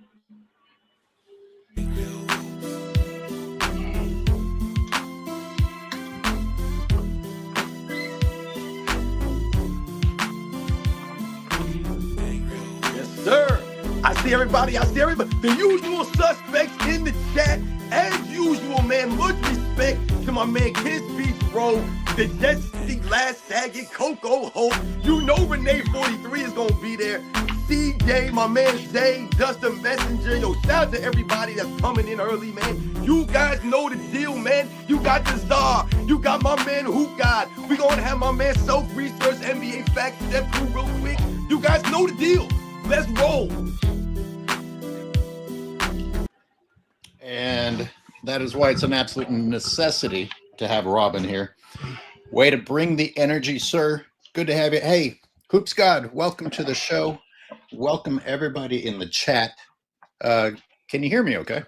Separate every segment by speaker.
Speaker 1: Sir, I see everybody. The usual suspects in the chat. As usual, man, much respect to my man Kiss Beach Row, the Jet City Last Saget, Coco Hope. You know Renee 43 is going to be there. CJ, my man Zay, Dustin Messenger. Yo, shout out to everybody that's coming in early, man. You guys know the deal, man. You got the Czar. You got my man Hoop God. We going to have my man Self-Research NBA Facts step through real quick. You guys know the deal. Let's roll.
Speaker 2: And that is why it's an absolute necessity to have Robin here. Way to bring the energy, sir. Good to have you. Hey, Hoops God, welcome to the show. Welcome everybody in the chat. Can you hear me okay?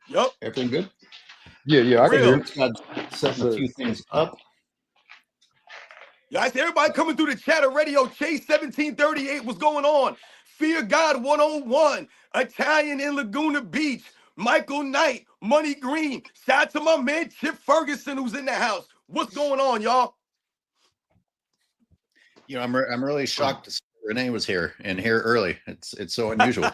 Speaker 1: Yup.
Speaker 2: Everything good?
Speaker 3: Yeah, I can hear
Speaker 2: Hoops God setting a few things up.
Speaker 1: Yeah, I see everybody coming through the chat already. Yo, Chase 1738, what's going on? Fear God 101, Italian in Laguna Beach, Michael Knight, Money Green. Shout out to my man Chip Ferguson who's in the house. What's going on, y'all?
Speaker 2: You know, I'm really shocked to see Renee was here and here early. It's so unusual.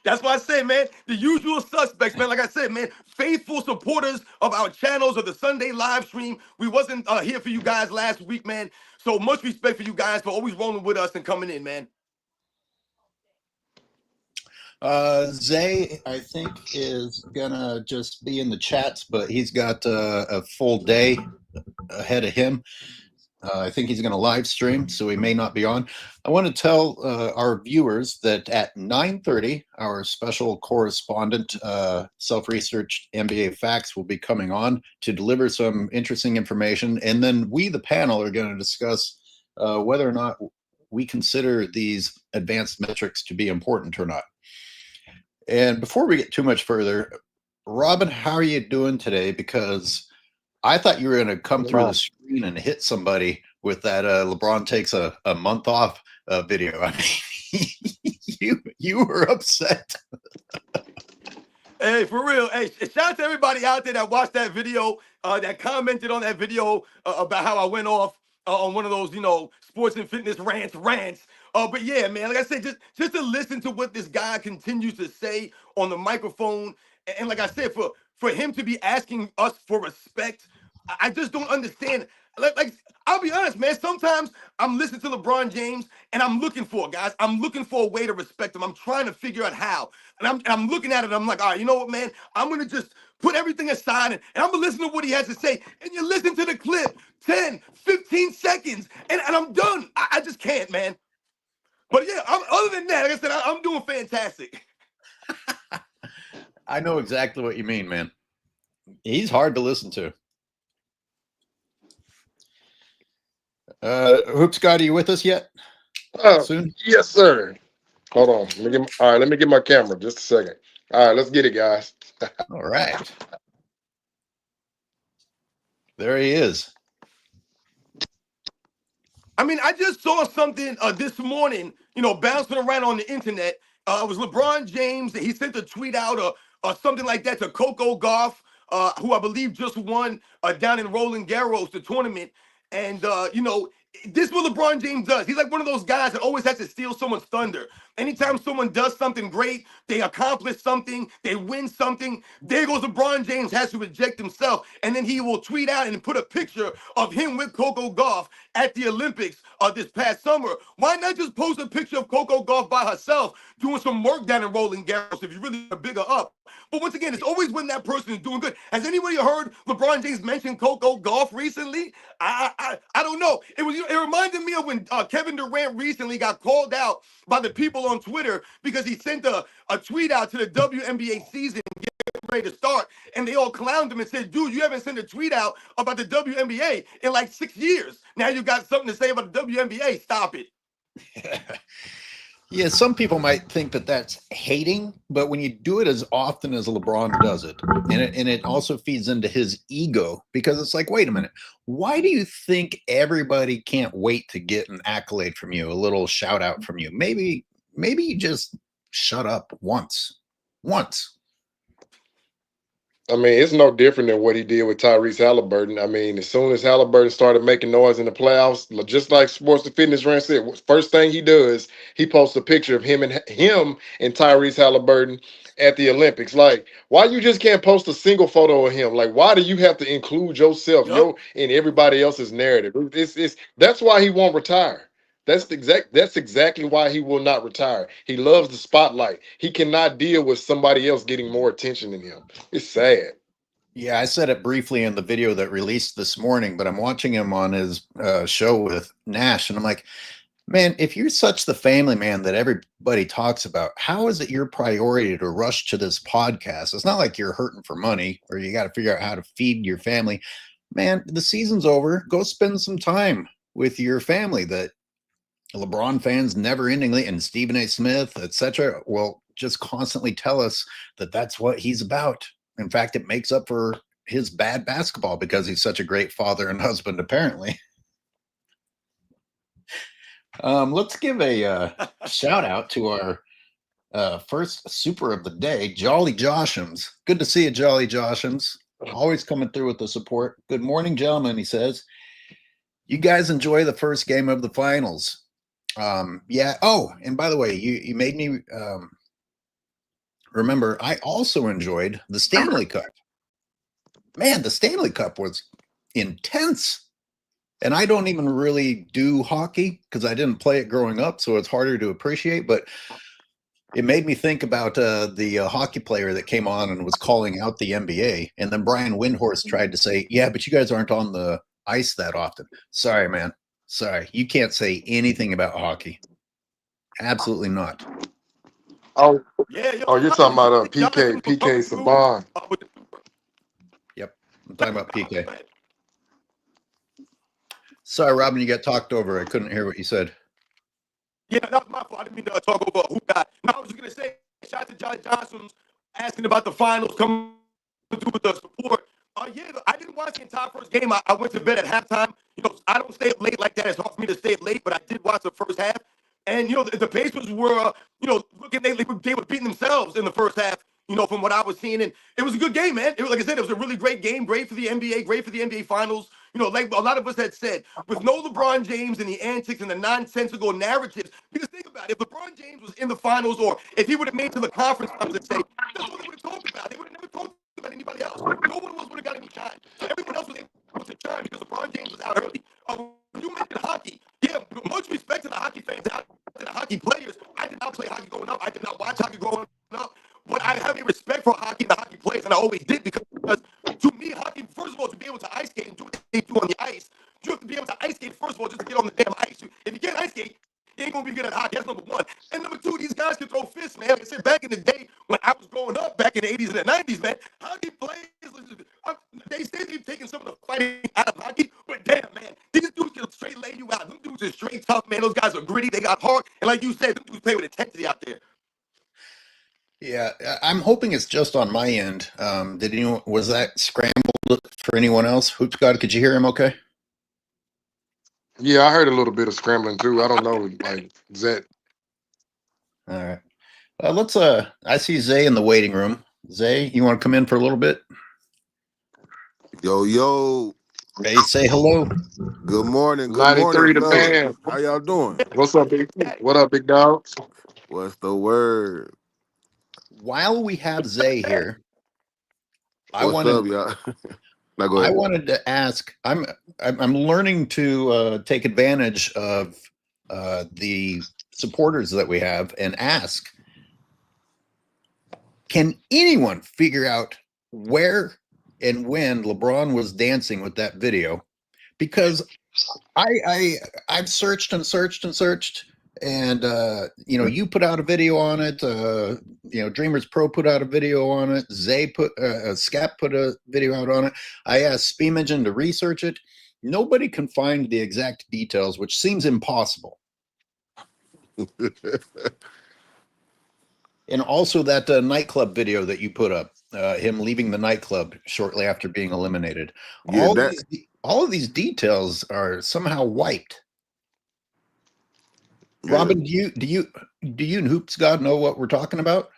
Speaker 1: That's why I say, man, the usual suspects, man. Like I said, man, faithful supporters of our channels of the Sunday live stream. We wasn't here for you guys last week, man. So much respect for you guys for always rolling with us and coming in, man.
Speaker 2: Zay, I think, is gonna just be in the chats, but he's got a full day ahead of him. I think he's going to live stream, so he may not be on. I want to tell our viewers that at 9:30, our special correspondent, Self-Research NBA Facts, will be coming on to deliver some interesting information. And then we, the panel, are going to discuss whether or not we consider these advanced metrics to be important or not. And before we get too much further, Robin, how are you doing today? Because I thought you were going to come through the screen and hit somebody with that LeBron takes a month off video. I mean, you were upset.
Speaker 1: Hey, for real. Hey, shout out to everybody out there that watched that video, that commented on that video about how I went off on one of those, sports and fitness rants. But yeah, man, like I said, just to listen to what this guy continues to say on the microphone. And like I said, for him to be asking us for respect, I just don't understand. Like, I'll be honest, man. Sometimes I'm listening to LeBron James and I'm looking for a way to respect him. I'm trying to figure out how. And I'm looking at it and I'm like, all right, you know what, man? I'm going to just put everything aside and I'm going to listen to what he has to say. And you listen to the clip, 10, 15 seconds, and I'm done. I just can't, man. But yeah, other than that, like I said, I'm doing fantastic.
Speaker 2: I know exactly what you mean, man. He's hard to listen to. Hoops God, are you with us yet? Soon?
Speaker 3: Yes, sir. Hold on. Let me get my camera just a second. All right, let's get it, guys.
Speaker 2: All right. There he is.
Speaker 1: I mean, I just saw something this morning, bouncing around on the internet. It was LeBron James. He sent a tweet out or something like that to Coco Gauff, who I believe just won down in Roland Garros, the tournament. And, this is what LeBron James does. He's like one of those guys that always has to steal someone's thunder. Anytime someone does something great, they accomplish something, they win something, there goes LeBron James, has to reject himself. And then he will tweet out and put a picture of him with Coco Gauff at the Olympics this past summer. Why not just post a picture of Coco Gauff by herself doing some work down in Roland Garros if you really are bigger up? But once again, it's always when that person is doing good. Has anybody heard LeBron James mention Coco Gauff recently? I don't know. It reminded me of when Kevin Durant recently got called out by the people on Twitter because he sent a tweet out to the WNBA season getting ready to start, and they all clowned him and said, dude, you haven't sent a tweet out about the WNBA in like 6 years. Now you got something to say about the WNBA. Stop it.
Speaker 2: Yeah, some people might think that that's hating, but when you do it as often as LeBron does it, and it also feeds into his ego, because it's like, wait a minute, why do you think everybody can't wait to get an accolade from you, a little shout out from you? Maybe maybe you just shut up once.
Speaker 3: I mean, it's no different than what he did with Tyrese Haliburton. I mean, as soon as Haliburton started making noise in the playoffs, just like Sports to Fitness Rant said, first thing he does, he posts a picture of him and Tyrese Haliburton at the Olympics. Like, why you just can't post a single photo of him? Like, why do you have to include yourself,
Speaker 1: Yup.
Speaker 3: in everybody else's narrative? It's that's why he won't retire. That's exactly why he will not retire. He loves the spotlight. He cannot deal with somebody else getting more attention than him. It's sad.
Speaker 2: Yeah, I said it briefly in the video that released this morning, but I'm watching him on his show with Nash, and I'm like, man, if you're such the family man that everybody talks about, how is it your priority to rush to this podcast? It's not like you're hurting for money or you got to figure out how to feed your family. Man, the season's over. Go spend some time with your family that LeBron fans never endingly and Stephen A. Smith, etc., will just constantly tell us that that's what he's about. In fact, it makes up for his bad basketball because he's such a great father and husband, apparently. Let's give a shout out to our first super of the day, Jolly Joshams. Good to see you, Jolly Joshams. Always coming through with the support. Good morning, gentlemen, he says. You guys enjoy the first game of the finals. Yeah. Oh, and by the way, you made me remember I also enjoyed the Stanley Cup. Man, the Stanley Cup was intense. And I don't even really do hockey because I didn't play it growing up, so it's harder to appreciate. But it made me think about the hockey player that came on and was calling out the NBA. And then Brian Windhorst tried to say, yeah, but you guys aren't on the ice that often. Sorry, man. Sorry. You can't say anything about hockey. Absolutely not.
Speaker 3: Oh,
Speaker 1: Yeah, yo,
Speaker 3: oh, you're talking about PK Saban.
Speaker 2: Yep. I'm talking about PK. Sorry, Robin, you got talked over. I couldn't hear what you said.
Speaker 1: Yeah, that was my fault. I didn't mean to talk over who got. No, I was just gonna say, shout out to John Johnson's asking about the finals coming through with the support. Yeah, I didn't watch the entire first game. I went to bed at halftime. You know, I don't stay up late like that. It's hard for me to stay up late, but I did watch the first half. And you know, the Pacers were, looking they were beating themselves in the first half. You know, from what I was seeing, and it was a good game, man. It was, like I said, it was a really great game. Great for the NBA. Great for the NBA Finals. You know, like a lot of us had said, with no LeBron James and the antics and the nonsensical narratives. Because think about it, if LeBron James was in the finals, or if he would have made to the conference finals and say, that's what they would have talked about. They would have never talked about anybody else. No one else would have got any shine. So everyone else was able to shine because LeBron James was out early. When you mentioned hockey, yeah, much respect to the hockey fans out to the hockey players. I did not play hockey growing up. I did not watch hockey growing up. But I have a respect for hockey and the hockey players, and I always did, because to me, hockey, first of all, to be able to ice skate and do what they do on the ice, you have to be able to ice skate, first of all, just to get on the damn ice. If you can't ice skate, you ain't going to be good at hockey. That's number one. And number two, these guys can throw fists, man. Like I said, back in the day when I was growing up, back in the 80s and the 90s, man, hockey players, they say they've taken some of the fighting out of hockey, but damn, man, these dudes can straight lay you out. Them dudes are straight tough, man. Those guys are gritty. They got heart. And like you said, them dudes play with intensity out there.
Speaker 2: Yeah, I'm hoping it's just on my end. Was that scrambled for anyone else? Hoops God, could you hear him okay?
Speaker 3: Yeah, I heard a little bit of scrambling too. I don't know, like, is that?
Speaker 2: All right. I see Zay in the waiting room. Zay, you want to come in for a little bit?
Speaker 4: Yo.
Speaker 2: Hey, say hello.
Speaker 4: Good morning. Good
Speaker 3: 93
Speaker 4: morning,
Speaker 3: the
Speaker 4: fellas.
Speaker 3: fan.
Speaker 4: How y'all doing?
Speaker 3: What's up, big? What up, big dog?
Speaker 4: What's the word?
Speaker 2: While we have Zay here,
Speaker 4: What's up, y'all? Now go
Speaker 2: I
Speaker 4: ahead.
Speaker 2: wanted to ask. I'm learning to take advantage of the supporters that we have and ask, can anyone figure out where and when LeBron was dancing with that video? Because I've searched and searched and searched, and you put out a video on it. Dreamers Pro put out a video on it. Zay Scap put a video out on it. I asked Speemagen to research it. Nobody can find the exact details, which seems impossible. And also that nightclub video that you put up, him leaving the nightclub shortly after being eliminated.
Speaker 4: Yeah,
Speaker 2: All of these details are somehow wiped. Robin, do you and Hoops God know what we're talking about?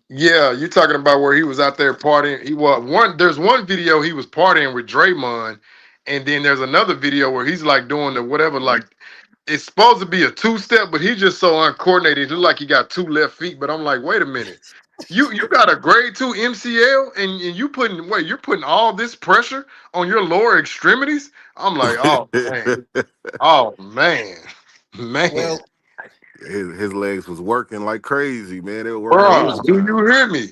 Speaker 3: Yeah, you're talking about where he was out there partying. He was one. There's one video he was partying with Draymond, and then there's another video where he's like doing the whatever. Like it's supposed to be a two-step, but he's just so uncoordinated. It look like he got two left feet. But I'm like, wait a minute, you got a grade 2 MCL, and you're putting all this pressure on your lower extremities. I'm like, oh man, man.
Speaker 2: Well,
Speaker 4: his legs was working like crazy, man. They were working
Speaker 2: he was
Speaker 3: Bro, do
Speaker 4: overtime.
Speaker 3: you hear me?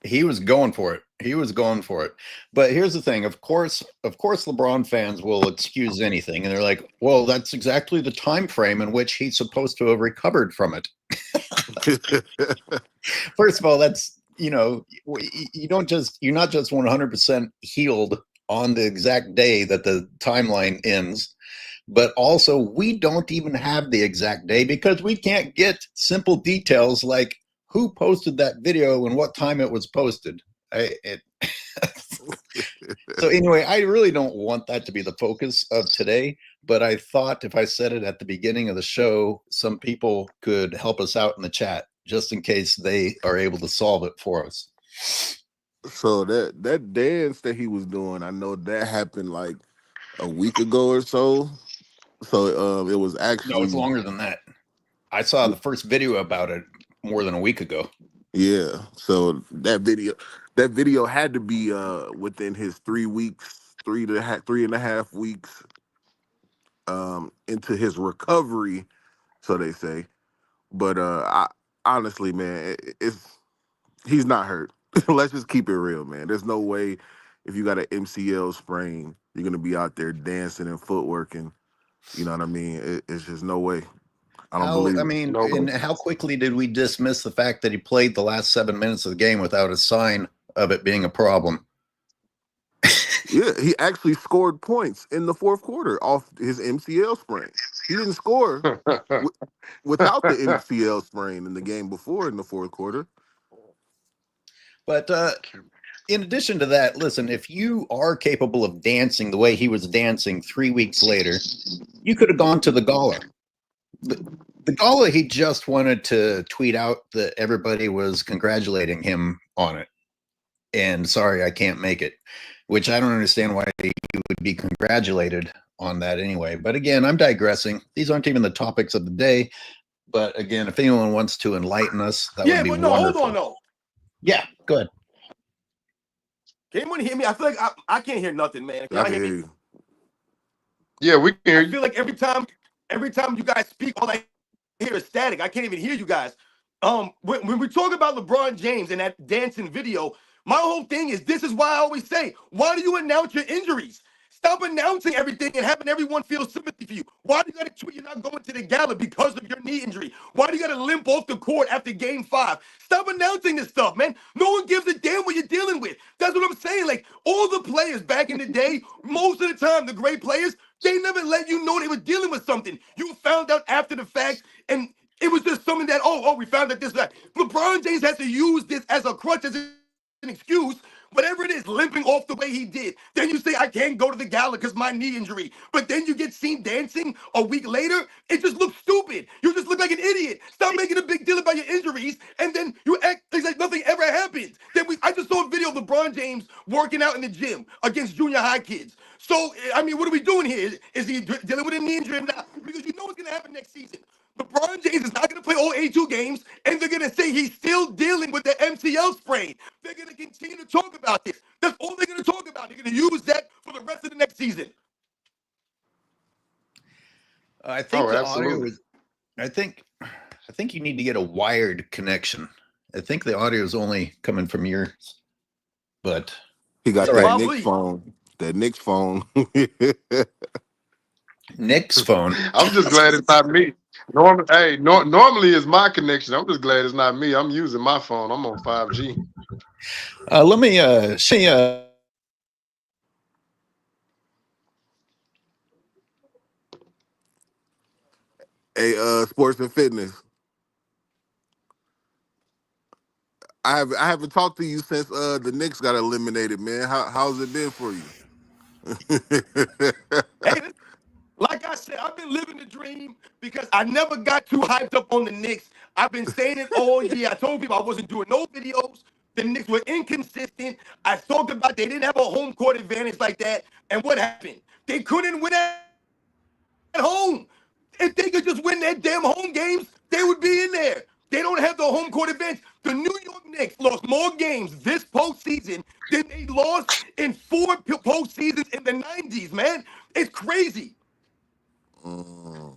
Speaker 2: he was going for it. He was going for it. But here's the thing. Of course, LeBron fans will excuse anything, and they're like, "Well, that's exactly the time frame in which he's supposed to have recovered from it." First of all, that's you're not just 100% healed on the exact day that the timeline ends, but also we don't even have the exact day because we can't get simple details like who posted that video and what time it was posted. So anyway, I really don't want that to be the focus of today, but I thought if I said it at the beginning of the show, some people could help us out in the chat just in case they are able to solve it for us.
Speaker 4: So that dance that he was doing, I know that happened like a week ago or so. So it was
Speaker 2: No,
Speaker 4: actually
Speaker 2: it's longer than that. I saw the first video about it more than a week ago.
Speaker 4: yeah. So that video had to be within his 3 weeks, 3.5 weeks into his recovery, so they say. But I honestly, man, it's he's not hurt. Let's just keep it real, man. There's no way if you got an MCL sprain, you're gonna be out there dancing and footworking. You know what I mean? It's just no way. I don't believe it.
Speaker 2: And how quickly did we dismiss the fact that he played the last 7 minutes of the game without a sign of it being a problem?
Speaker 4: Yeah, he actually scored points in the fourth quarter off his MCL sprain. He didn't score w- without the MCL sprain in the game before in the fourth quarter.
Speaker 2: But in addition to that, listen, if you are capable of dancing the way he was dancing 3 weeks later, you could have gone to the gala. The gala, he just wanted to tweet out that everybody was congratulating him on it. And sorry, I can't make it, which I don't understand why you would be congratulated on that anyway. But again, I'm digressing. These aren't even the topics of the day. But again, if anyone wants to enlighten us, that would be wonderful.
Speaker 1: Hold on, though.
Speaker 2: Yeah, go ahead.
Speaker 1: Can anyone hear me? I feel like I can't hear nothing, man. Can
Speaker 4: I
Speaker 1: I
Speaker 4: can
Speaker 1: hear
Speaker 4: hear
Speaker 1: me?
Speaker 4: you.
Speaker 3: Yeah, we can hear
Speaker 1: I
Speaker 3: you.
Speaker 1: feel like every time you guys speak, all I hear is static. I can't even hear you guys. When we talk about LeBron James and that dancing video, my whole thing is this is why I always say, why do you announce your injuries? Stop announcing everything and having everyone feel sympathy for you. Why do you got to tweet you're not going to the gala because of your knee injury? Why do you got to limp off the court after game 5? Stop announcing this stuff, man. No one gives a damn what you're dealing with. That's what I'm saying. Like, all the players back in the day, most of the time, the great players, they never let you know they were dealing with something. You found out after the fact, and it was just something that, we found out this, that. LeBron James has to use this as a crutch, as an excuse, whatever it is, limping off the way he did. Then you say, I can't go to the gala because my knee injury. But then you get seen dancing a week later. It just looks stupid. You just look like an idiot. Stop making a big deal about your injuries, and then you act like nothing ever happened. I just saw a video of LeBron James working out in the gym against junior high kids. So, I mean, what are we doing here? Is he dealing with a knee injury or not? Because you know what's going to happen next season. LeBron James is not going to play all 82 games, and they're going to say he's still dealing with the MCL sprain. They're going to continue to talk about this. That's all they're going to talk about. They're going to use that for the rest of the next season.
Speaker 2: I think the audio
Speaker 3: absolutely.
Speaker 2: is. I think you need to get a wired connection. I think the audio is only coming from yours, but
Speaker 4: He got
Speaker 2: all
Speaker 4: that
Speaker 2: right.
Speaker 4: Knicks phone. That Knicks phone.
Speaker 2: Nick's phone.
Speaker 3: I'm just glad it's not me. Normally it's my connection. I'm just glad it's not me. I'm using my phone. I'm on 5G.
Speaker 2: Let me see.
Speaker 4: Hey, sports and fitness. I haven't talked to you since the Knicks got eliminated, man. How's it been for you?
Speaker 1: Hey, Like I said, I've been living the dream because I never got too hyped up on the Knicks. I've been saying it all year. I told people I wasn't doing no videos. The Knicks were inconsistent. I talked about they didn't have a home court advantage like that. And what happened? They couldn't win at home. If they could just win their damn home games, they would be in there. They don't have the home court advantage. The New York Knicks lost more games this postseason than they lost in four postseasons in the 90s, man. It's crazy.
Speaker 4: Mm.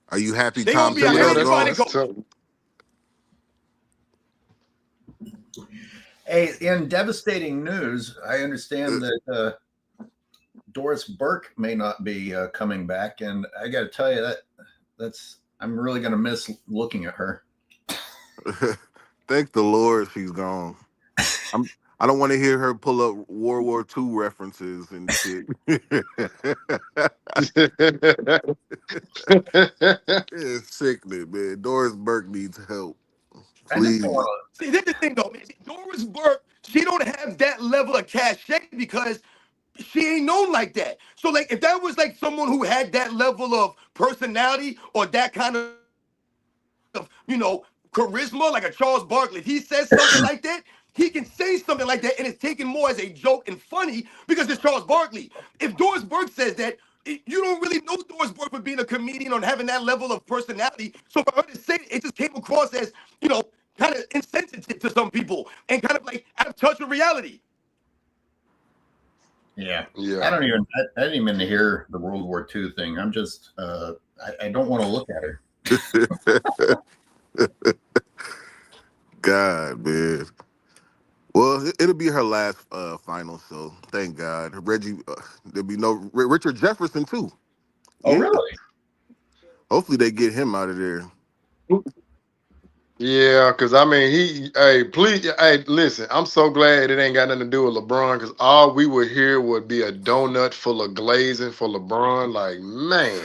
Speaker 4: Are you happy
Speaker 1: They gonna
Speaker 4: Tom
Speaker 1: be a
Speaker 3: Yeah,
Speaker 4: Thibodeau's
Speaker 1: healthy
Speaker 3: that's
Speaker 1: body
Speaker 4: gone?
Speaker 3: that's
Speaker 1: coach.
Speaker 3: tough.
Speaker 2: Hey, in devastating news, I understand that Doris Burke may not be coming back, and I got to tell you that's I'm really going to miss looking at her.
Speaker 4: Thank the Lord she's gone. I'm. I don't want to hear her pull up World War II references and shit. It's sickening, man. Doris Burke needs help.
Speaker 2: I just don't
Speaker 4: Please.
Speaker 2: want
Speaker 1: See, this is the thing though, man. See, Doris Burke, she don't have that level of cachet because she ain't known like that. So, like, if that was like someone who had that level of personality or that kind of, charisma, like a Charles Barkley, if he says something like that, he can say something like that, and it's taken more as a joke and funny because it's Charles Barkley. If Doris Burke says that, you don't really know Doris Burke for being a comedian or having that level of personality. So for her to say it, it just came across as, kind of insensitive to some people and kind of like out of touch with reality.
Speaker 2: to. Yeah,
Speaker 3: Yeah.
Speaker 2: I didn't even hear the World War II thing. I'm just I don't want to look at her.
Speaker 4: God, man. Well, it'll be her last final, so thank God. Reggie, there'll be no Richard Jefferson too.
Speaker 2: Oh,
Speaker 4: Yeah.
Speaker 2: really?
Speaker 4: Hopefully they get him out of there.
Speaker 3: Yeah, because I mean, hey, please, hey, listen, I'm so glad it ain't got nothing to do with LeBron because all we would hear would be a donut full of glazing for LeBron. Like, man.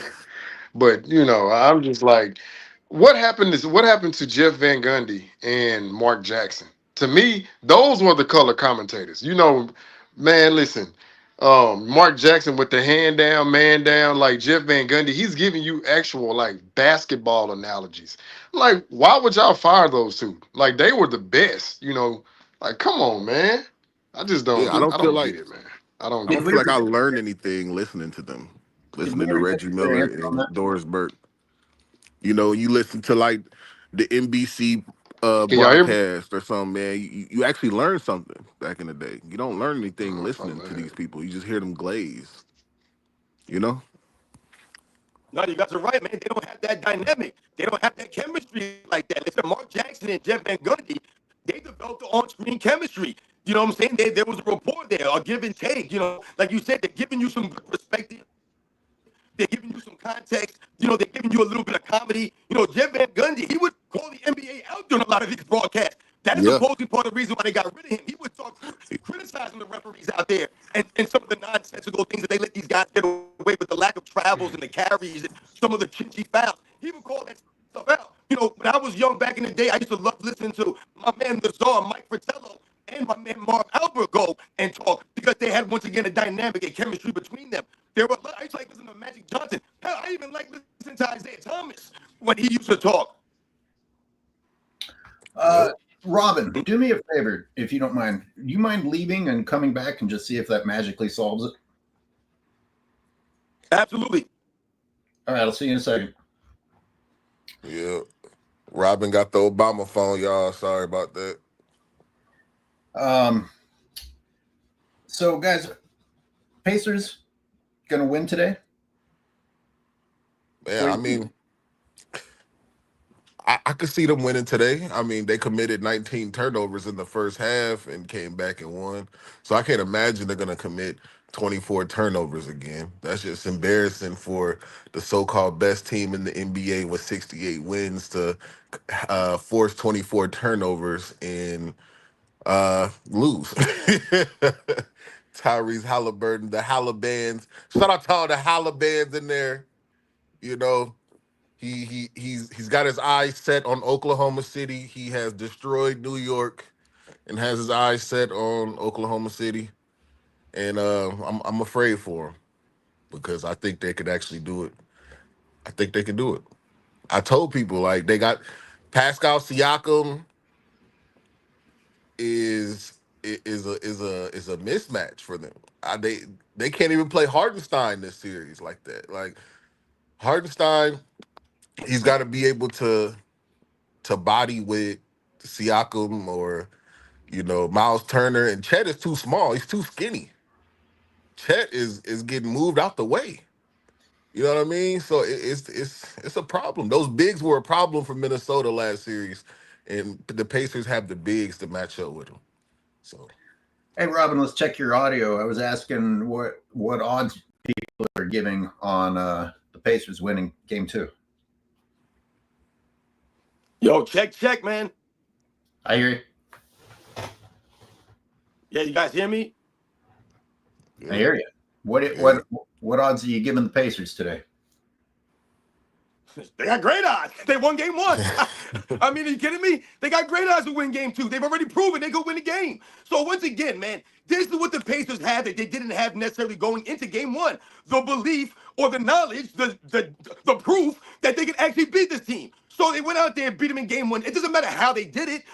Speaker 3: But I'm just like, what happened to Jeff Van Gundy and Mark Jackson? To me, those were the color commentators. Man, listen, Mark Jackson with the hand down, man down, like Jeff Van Gundy, he's giving you actual like basketball analogies. Like, why would y'all fire those two? Like, they were the best. Like, come on, man. I just
Speaker 4: Yeah,
Speaker 3: don't,
Speaker 4: I don't
Speaker 3: I
Speaker 4: feel
Speaker 3: don't
Speaker 4: like
Speaker 3: get it, man. I don't
Speaker 4: I
Speaker 2: Did
Speaker 4: don't
Speaker 3: get
Speaker 2: we
Speaker 3: it.
Speaker 4: feel
Speaker 2: ever
Speaker 4: like I
Speaker 2: get
Speaker 4: learned anything listening to them,
Speaker 2: did we
Speaker 4: listening to
Speaker 2: ever get
Speaker 4: Reggie
Speaker 2: the
Speaker 4: Miller
Speaker 2: answer on
Speaker 4: and
Speaker 2: that?
Speaker 4: Doris Burke. You listen to like the NBC
Speaker 3: Can y'all hear me?
Speaker 4: broadcast or something, man. You actually learn something back in the day. You don't learn anything
Speaker 3: Oh
Speaker 4: listening to
Speaker 3: man.
Speaker 4: these people. You just hear them glaze. You know?
Speaker 1: No, you guys are right, man. They don't have that dynamic. They don't have that chemistry like that. Listen, Mark Jackson and Jeff Van Gundy, they developed the on-screen chemistry. You know what I'm saying? There was a rapport there, a give and take. Like you said, they're giving you some good perspective. They're giving you some context. They're giving you a little bit of comedy. Jeff Van Gundy, he would call the NBA out during a lot of these broadcasts. That is supposedly
Speaker 4: Yeah.
Speaker 1: part of the reason why they got rid of him. He would start criticizing the referees out there and some of the nonsensical things that they let these guys get away with, the lack of travels and the carries and some of the chinchy fouls. He would call that stuff out. When I was young back in the day, I used to love listening to my man the Czar, Mike Fratello, and my man Marv Albert go and talk because they had once again a dynamic and chemistry between them. There were I used to like listening to Magic Johnson. Hell, I even like listening to Isaiah Thomas when he used to talk.
Speaker 2: Uh, Robin, do me a favor if you don't mind. Do you mind leaving and coming back and just see if that magically solves it?
Speaker 1: Absolutely.
Speaker 2: All right, I'll see you in a second.
Speaker 4: Yeah. Robin got the Obama phone, y'all. Sorry about that.
Speaker 2: Um, so guys, Pacers gonna win today?
Speaker 4: Man,
Speaker 2: What do
Speaker 4: I
Speaker 2: you think?
Speaker 4: mean, I could see them winning today. I mean, they committed 19 turnovers in the first half and came back and won. So I can't imagine they're going to commit 24 turnovers again. That's just embarrassing for the so-called best team in the NBA with 68 wins to force 24 turnovers and lose. Tyrese Haliburton, the Halibans. Shout out to all the Halibans in there. You know, he's got his eyes set on Oklahoma City. He has destroyed New York and has his eyes set on Oklahoma City. And I'm afraid for him. because I think they could actually do it. I think they can do it. I told people like they got Pascal Siakam is is a mismatch for them. They can't even play Hardenstein this series like that. Like Hardenstein, he's got to be able to body with Siakam or Miles Turner, and Chet is too small. He's too skinny. Chet is getting moved out the way. You know what I mean? So it's a problem. Those bigs were a problem for Minnesota last series, and the Pacers have the bigs to match up with them. So
Speaker 2: Hey, Robin, let's check your audio. I was asking what odds people are giving on the Pacers winning game 2.
Speaker 1: Yo, check, man.
Speaker 2: I hear you.
Speaker 1: Yeah, you guys hear me?
Speaker 2: I hear you. What odds are you giving the Pacers today?
Speaker 1: They got great odds. They won game 1. I mean, are you kidding me? They got great odds to win game 2. They've already proven they could win the game. So once again, man, this is what the Pacers have that they didn't have necessarily going into game 1. The belief or the knowledge, the proof that they could actually beat this team. So they went out there and beat them in game 1. It doesn't matter how they did it,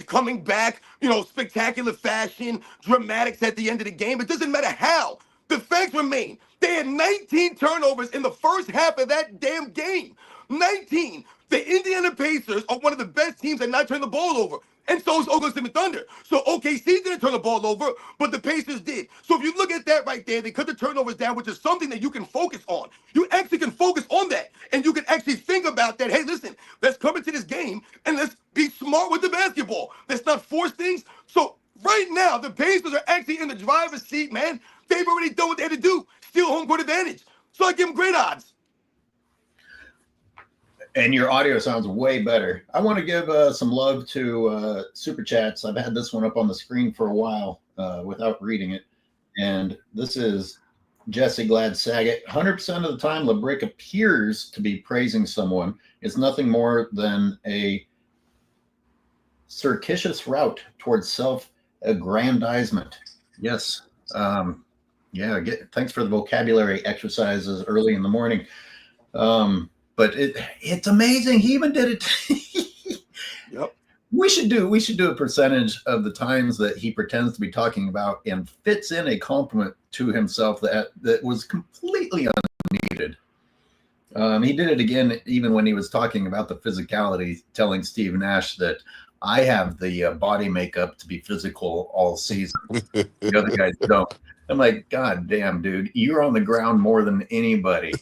Speaker 1: coming back, spectacular fashion, dramatics at the end of the game. It doesn't matter how. The facts remain. They had 19 turnovers in the first half of that damn game. 19. The Indiana Pacers are one of the best teams that not turn the ball over. And so is Oklahoma City Thunder. So OKC didn't turn the ball over, but the Pacers did. So if you look at that right there, they cut the turnovers down, which is something that you can focus on. You actually can focus on that. And you can actually think about that. Hey, listen, let's come into this game and let's be smart with the basketball. Let's not force things. So right now, the Pacers are actually in the driver's seat, man. They've already done what they had to do. Steal home court advantage. So I give them great odds.
Speaker 2: And your audio sounds way better. I want to give some love to Super Chats. I've had this one up on the screen for a while without reading it. And this is Jesse Glad Saget. 100% of the time, LeBrick appears to be praising someone. It's nothing more than a circuitous route towards self-aggrandizement. Yes. Thanks for the vocabulary exercises early in the morning. But it's amazing. He even did it.
Speaker 1: Yep.
Speaker 2: We should do a percentage of the times that he pretends to be talking about and fits in a compliment to himself that was completely unneeded. He did it again, even when he was talking about the physicality, telling Steve Nash that I have the body makeup to be physical all season. The other guys don't. I'm like, God damn, dude, you're on the ground more than anybody.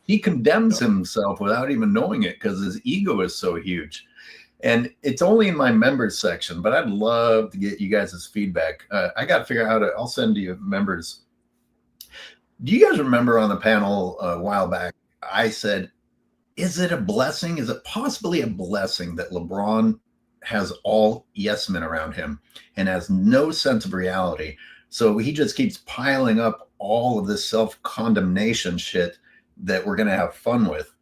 Speaker 2: He condemns himself without even knowing it because his ego is so huge. And it's only in my members section, but I'd love to get you guys' feedback. I got to figure out how to, I'll send you members. Do you guys remember on the panel a while back, I said, is it a blessing? Is it possibly a blessing that LeBron has all yes men around him and has no sense of reality? So he just keeps piling up all of this self-condemnation shit that we're going to have fun with.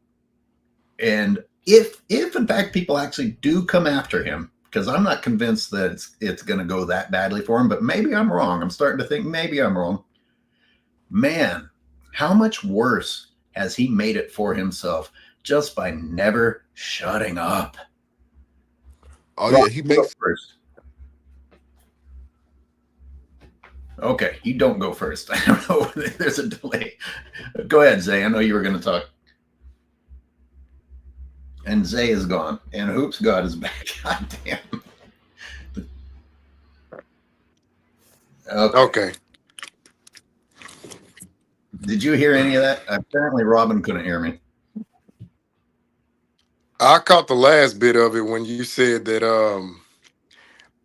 Speaker 2: And if in fact people actually do come after him, because I'm not convinced that it's going to go that badly for him, but maybe I'm wrong. I'm starting to think maybe I'm wrong. Man, how much worse has he made it for himself just by never shutting up?
Speaker 4: Oh yeah, he makes
Speaker 2: first. Okay, you don't go first. I don't know. There's a delay. Go ahead, Zay. I know you were going to talk. And Zay is gone. And Hoops God is back. God damn.
Speaker 3: Okay.
Speaker 2: Did you hear any of that? Apparently Robin couldn't hear me.
Speaker 3: I caught the last bit of it when you said that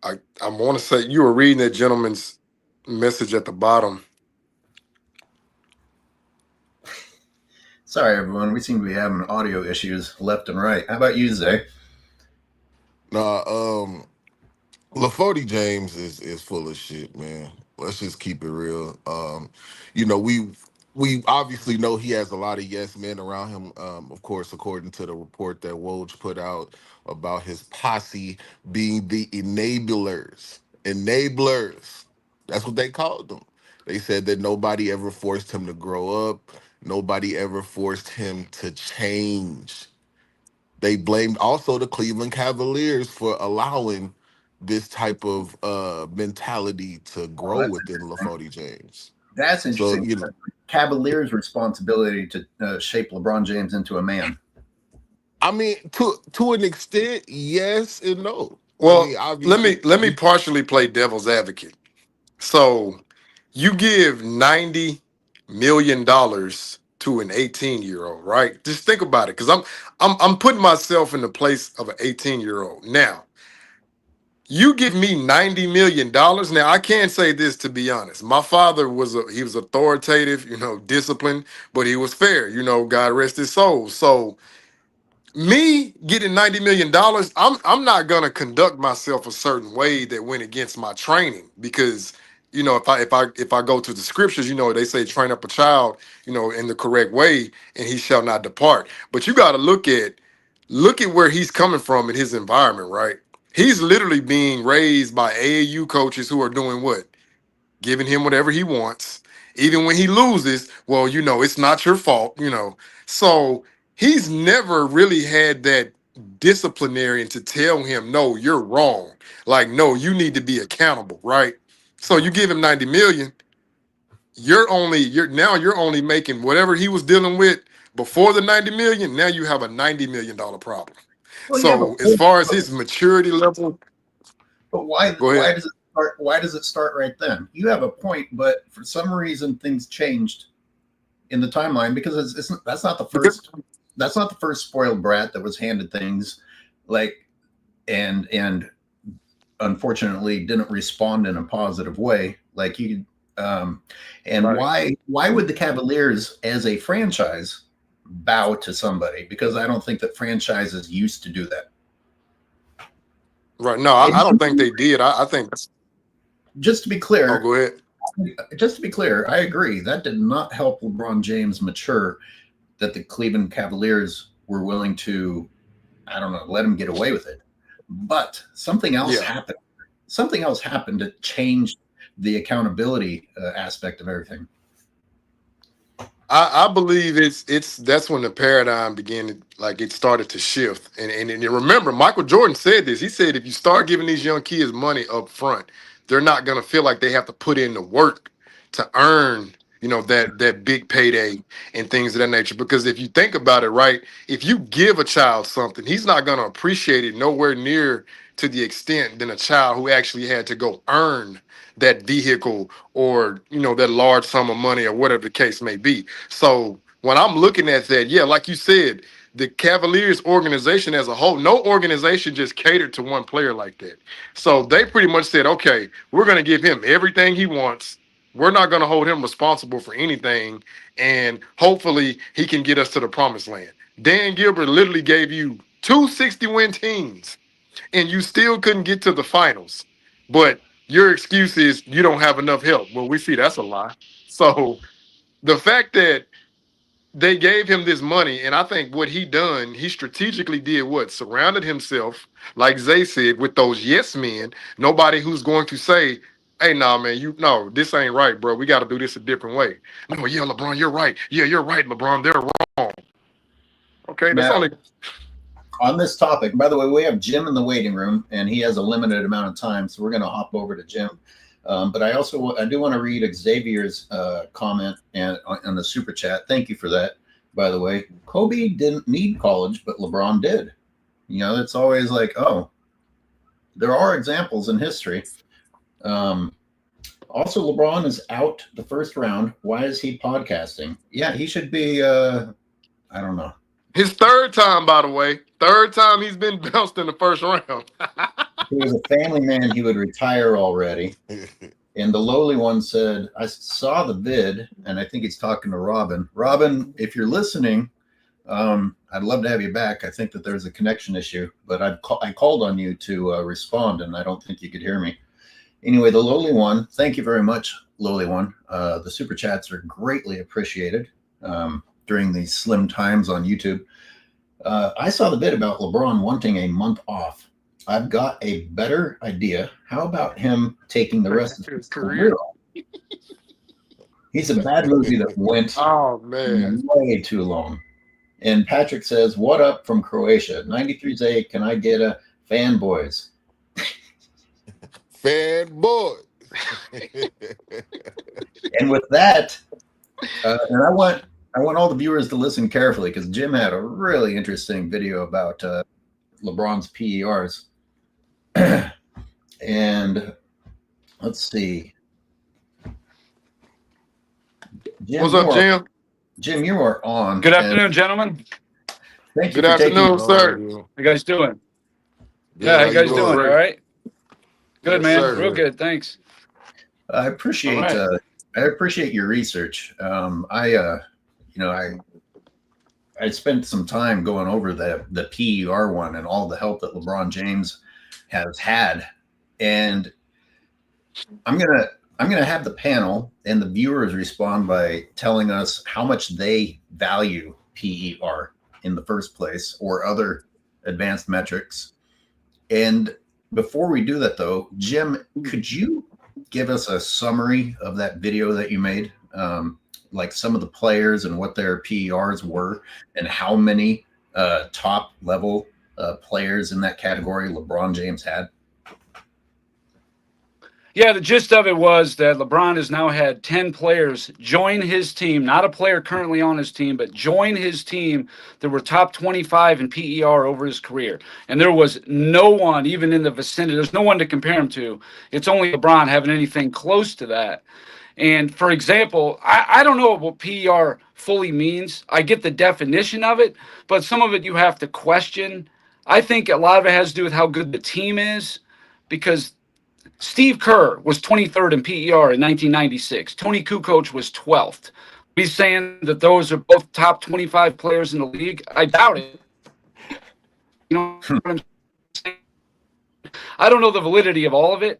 Speaker 3: I want to say you were reading that gentleman's message at the bottom.
Speaker 2: Sorry, everyone. We seem to be having audio issues left and right. How about you, Zay?
Speaker 4: Nah, LaForty James is full of shit, man. Let's just keep it real. We obviously know he has a lot of yes men around him. Of course, according to the report that Woj put out about his posse being the enablers. Enablers. That's what they called them. They said that nobody ever forced him to grow up. Nobody ever forced him to change. They blamed also the Cleveland Cavaliers for allowing this type of mentality to
Speaker 2: Oh,
Speaker 4: grow
Speaker 2: that's
Speaker 4: within
Speaker 2: interesting.
Speaker 4: LaFody James.
Speaker 2: That's
Speaker 4: So,
Speaker 2: interesting. Cavaliers' responsibility to shape LeBron James into a man.
Speaker 4: I mean, to an extent, yes and no. I
Speaker 3: Well,
Speaker 4: mean,
Speaker 3: let
Speaker 4: obviously,
Speaker 3: me partially play devil's advocate. So you give $90 million to an 18-year-old, right? Just think about it, because I'm putting myself in the place of an 18-year-old. Now, you give me $90 million. Now, I can't say this, to be honest. My father he was authoritative, disciplined, but he was fair. God rest his soul. So me getting $90 million, I'm not gonna conduct myself a certain way that went against my training, because if I go to the scriptures, they say train up a child, in the correct way, and he shall not depart. But you got to look at where he's coming from in his environment, right? He's literally being raised by AAU coaches who are doing what? Giving him whatever he wants. Even when he loses, well, it's not your fault. So he's never really had that disciplinarian to tell him, no, you're wrong. Like, no, you need to be accountable, right? So you give him 90 million, you're only making whatever he was dealing with before the 90 million. Now you have a $90 million problem.
Speaker 2: Well, you have a
Speaker 3: So as
Speaker 2: point,
Speaker 3: far as his maturity level,
Speaker 2: but why
Speaker 3: go
Speaker 2: why
Speaker 3: ahead.
Speaker 2: does it start? Why does it start right then? You have a point, but for some reason things changed in the timeline, because that's not the first. That's not the first spoiled brat that was handed things like and unfortunately didn't respond in a positive way. Like you, and
Speaker 3: Right.
Speaker 2: why would the Cavaliers as a franchise bow to somebody? Because I don't think that franchises used to do that.
Speaker 3: Right. No, I don't think they did. I think.
Speaker 2: Just to be
Speaker 3: Oh,
Speaker 2: clear,
Speaker 3: go ahead.
Speaker 2: I agree that did not help LeBron James mature. That the Cleveland Cavaliers were willing to, I don't know, let him get away with it. But something else
Speaker 3: Yeah.
Speaker 2: happened. Something else happened to change the accountability aspect of everything.
Speaker 3: I believe that's when the paradigm began to, like, it started to shift. And remember, Michael Jordan said this. He said if you start giving these young kids money up front, they're not gonna feel like they have to put in the work to earn, that big payday and things of that nature. Because if you think about it, right, if you give a child something, he's not gonna appreciate it nowhere near to the extent than a child who actually had to go earn that vehicle, or that large sum of money, or whatever the case may be. So when I'm looking at that, yeah, like you said, the Cavaliers organization as a whole, no organization just catered to one player like that. So they pretty much said, okay, we're going to give him everything he wants. We're not going to hold him responsible for anything. And hopefully he can get us to the promised land. Dan Gilbert literally gave you 260-win teams, and you still couldn't get to the finals. But your excuse is you don't have enough help. Well, we see that's a lie. So the fact that they gave him this money, and I think what he strategically did what? Surrounded himself, like Zay said, with those yes men. Nobody who's going to say, hey, nah, man, no, this ain't right, bro. We got to do this a different way. No, yeah, LeBron, you're right. Yeah, you're right, LeBron. They're wrong. Okay, that's
Speaker 2: Now,
Speaker 3: only.
Speaker 2: on this topic, by the way, we have Jim in the waiting room, and he has a limited amount of time, so we're going to hop over to Jim. But I do want to read Xavier's comment and on the super chat. Thank you for that. By the way, Kobe didn't need college, but LeBron did. It's always like, oh, there are examples in history. Also, LeBron is out the first round. Why is he podcasting? Yeah, he should be. I don't know.
Speaker 3: His third time, by the way. Third time he's been bounced in the first round.
Speaker 2: If he was a family man, he would retire already. And the lowly one said, I saw the vid, and I think he's talking to Robin. Robin, if you're listening, I'd love to have you back. I think that there's a connection issue, but I called on you to respond, and I don't think you could hear me. Anyway, the lowly one, thank you very much, lowly one. The super chats are greatly appreciated during these slim times on YouTube. I saw the bit about LeBron wanting a month off. I've got a better idea. How about him taking the rest of his career off? He's a bad movie that went
Speaker 3: Oh man.
Speaker 2: way too long. And Patrick says, "What up from Croatia? 93's A. Can I get a fanboys?"
Speaker 4: Fanboy.
Speaker 2: And with that, and I want all the viewers to listen carefully because Jim had a really interesting video about LeBron's PERs. And let's see. Jim,
Speaker 3: What's up, Jim?
Speaker 2: Jim, you are on.
Speaker 5: Good afternoon, gentlemen.
Speaker 2: Thank you.
Speaker 3: Good afternoon, sir.
Speaker 5: How you guys doing? Yeah, how you guys doing? All right. Good,
Speaker 3: Yes,
Speaker 5: man.
Speaker 3: sir.
Speaker 5: Real good. Thanks.
Speaker 2: I appreciate
Speaker 5: All
Speaker 2: I appreciate your research. I spent some time going over the PER one and all the help that LeBron James has had, and I'm gonna have the panel and the viewers respond by telling us how much they value PER in the first place or other advanced metrics. And before we do that, though, Jim, could you give us a summary of that video that you made, like some of the players and what their PERs were, and how many top level players in that category LeBron James had?
Speaker 5: Yeah, the gist of it was that LeBron has now had 10 players join his team, not a player currently on his team, but join his team that were top 25 in PER over his career. And there was no one, even in the vicinity, there's no one to compare him to. It's only LeBron having anything close to that. And for example, I don't know what PER fully means. I get the definition of it, but some of it you have to question. I think a lot of it has to do with how good the team is, because Steve Kerr was 23rd in PER in 1996. Tony Kukoc was 12th. He's saying that those are both top 25 players in the league. I doubt it. You know what I'm saying? I don't know the validity of all of it,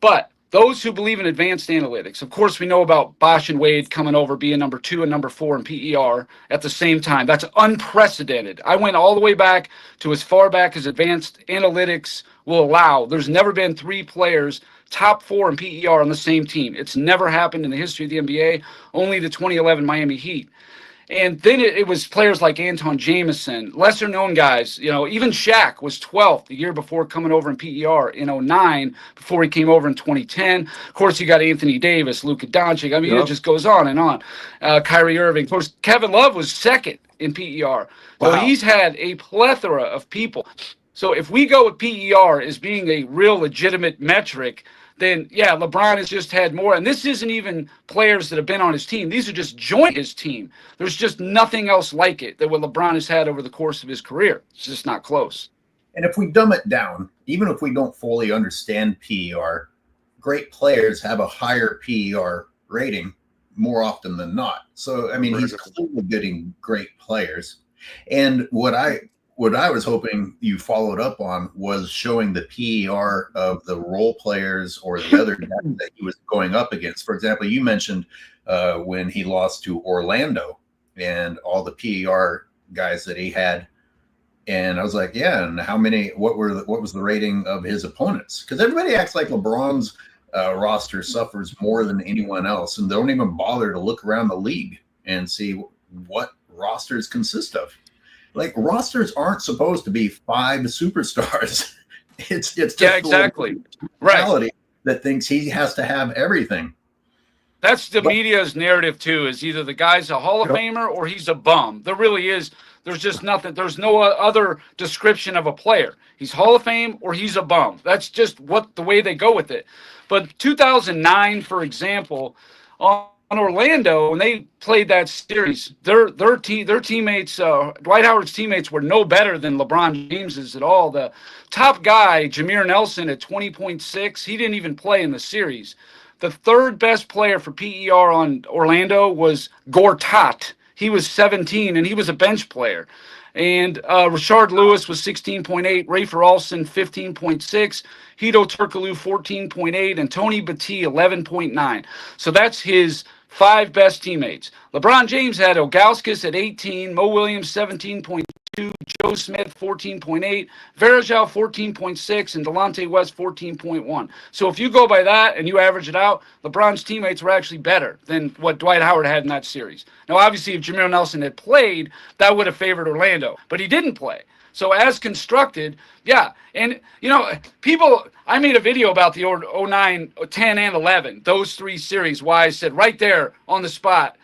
Speaker 5: but those who believe in advanced analytics, of course, we know about Bosch and Wade coming over, being number 2 and number 4 in PER at the same time. That's unprecedented. I went all the way back to as far back as advanced analytics will allow. There's never been 3 players top 4 in PER on the same team. It's never happened in the history of the NBA, only the 2011 Miami Heat. And then it was players like Anton Jameson, lesser known guys. You know, even Shaq was 12th the year before coming over in PER in 09 before he came over in 2010. Of course, you got Anthony Davis, Luka Doncic. I mean, It just goes on and on. Kyrie Irving. Of course, Kevin Love was 2nd in PER. So he's had a plethora of people. So if we go with PER as being a real legitimate metric, then yeah, LeBron has just had more. And this isn't even players that have been on his team. These are just joined his team. There's just nothing else like it that what LeBron has had over the course of his career. It's just not close.
Speaker 2: And if we dumb it down, even if we don't fully understand PER, great players have a higher PER rating more often than not. So, I mean, he's clearly getting great players. And what I was hoping you followed up on was showing the PER of the role players or the other guys that he was going up against. For example, you mentioned when he lost to Orlando and all the PER guys that he had. And I was like, yeah, and what was the rating of his opponents? Because everybody acts like LeBron's roster suffers more than anyone else, and they don't even bother to look around the league and see what rosters consist of. Like, rosters aren't supposed to be 5 superstars. It's just
Speaker 5: exactly
Speaker 2: reality that thinks he has to have everything.
Speaker 5: That's the media's narrative too, is either the guy's a Hall of Famer or he's a bum. There really is. There's just nothing. There's no other description of a player. He's Hall of Fame or he's a bum. That's just the way they go with it. But 2009, for example, on Orlando, when they played that series, their teammates, Dwight Howard's teammates, were no better than LeBron James's at all. The top guy, Jameer Nelson, at 20.6, he didn't even play in the series. The third best player for PER on Orlando was Gortat. He was 17, and he was a bench player. And Rashard Lewis was 16.8, Rafer Alston 15.6, Hito Turkoglu 14.8, and Tony Battie 11.9. So that's his 5 best teammates. LeBron James had Ilgauskas at 18, Mo Williams 17.2, Joe Smith 14.8, Varejao 14.6, and Delonte West 14.1. So if you go by that and you average it out, LeBron's teammates were actually better than what Dwight Howard had in that series. Now, obviously, if Jameer Nelson had played, that would have favored Orlando, but he didn't play. So as constructed, yeah. And, people, I made a video about the 09, 10, and 11, those three series, why I said right there on the spot,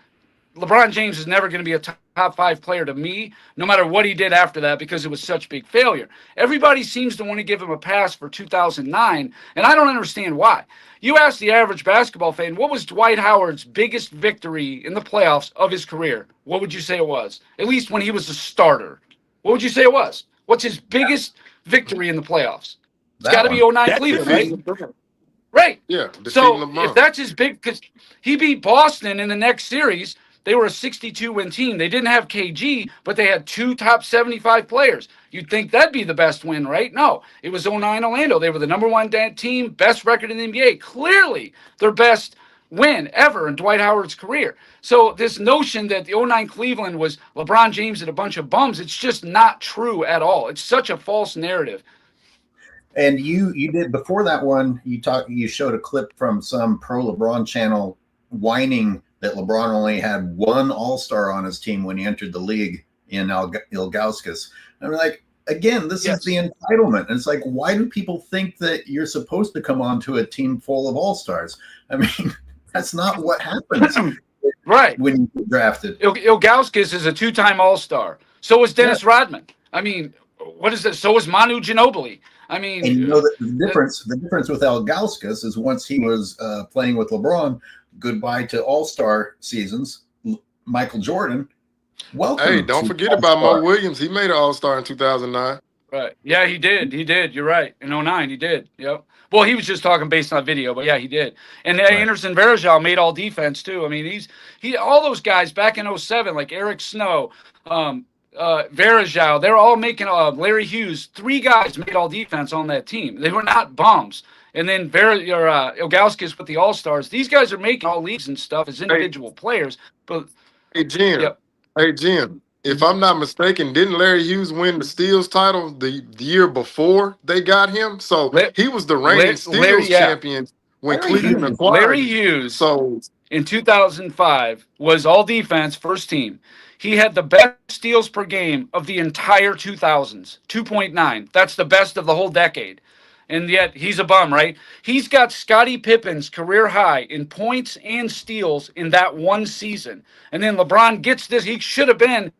Speaker 5: LeBron James is never going to be a top 5 player to me, no matter what he did after that, because it was such big failure. Everybody seems to want to give him a pass for 2009, and I don't understand why. You ask the average basketball fan, what was Dwight Howard's biggest victory in the playoffs of his career? What would you say it was? At least when he was a starter. What would you say it was? What's his biggest victory in the playoffs? It's got to be 09
Speaker 1: That's
Speaker 5: Cleveland, right? Right.
Speaker 3: Yeah.
Speaker 5: So
Speaker 3: LeBron.
Speaker 5: if that's his big, because he beat Boston in the next series, they were a 62-win team. They didn't have KG, but they had 2 top 75 players. You'd think that'd be the best win, right? No, it was 09 Orlando. They were the number 1 team, best record in the NBA. Clearly their best win ever in Dwight Howard's career. So this notion that the 09 Cleveland was LeBron James and a bunch of bums, it's just not true at all. It's such a false narrative.
Speaker 2: And you did before that one. You showed a clip from some pro LeBron channel whining that LeBron only had 1 All-Star on his team when he entered the league in Ilgauskas. And we're like, again, this is the entitlement. And it's like, why do people think that you're supposed to come onto a team full of All-Stars? I mean, that's not what happens.
Speaker 5: Right.
Speaker 2: When you get drafted.
Speaker 5: Ilgauskas is a 2-time All-Star. So was Dennis Rodman. I mean, what is this? So was Manu Ginobili. I mean,
Speaker 2: and the difference with Ilgauskas is once he was playing with LeBron, goodbye to All-Star seasons. Michael Jordan, welcome.
Speaker 3: Hey, don't forget about Mo Williams. He made an All-Star in 2009.
Speaker 5: Right. Yeah, he did. He did. You're right. In 09, he did. Yep. Well, he was just talking based on video, but yeah, he did. And Anderson Varejao made all defense too. I mean, all those guys back in 07, like Eric Snow, Varejao, they're all making Larry Hughes. 3 guys made all defense on that team. They were not bums. And then Ilgauskas with the All-Stars. These guys are making all leagues and stuff as individual players. But
Speaker 3: Hey, Jim, if I'm not mistaken, didn't Larry Hughes win the steals title the year before they got him? So he was the reigning steals champion when Cleveland acquired
Speaker 5: Larry Hughes in 2005 was all defense, first team. He had the best steals per game of the entire 2000s, 2.9. That's the best of the whole decade. And yet he's a bum, right? He's got Scotty Pippen's career high in points and steals in that one season. And then LeBron gets this. He should have been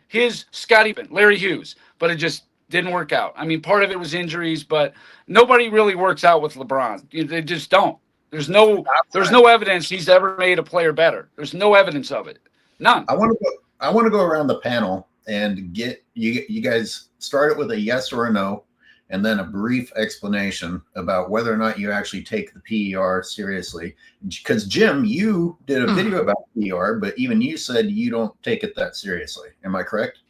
Speaker 5: his Scotty Pippen, Larry Hughes, but it just didn't work out. I mean, part of it was injuries, but nobody really works out with LeBron. They just don't. There's no evidence he's ever made a player better. There's no evidence of it. None.
Speaker 2: I want to go around the panel and get you guys started with a yes or a no, and then a brief explanation about whether or not you actually take the PER seriously. Because Jim, you did a video about PER, but even you said you don't take it that seriously. Am I correct?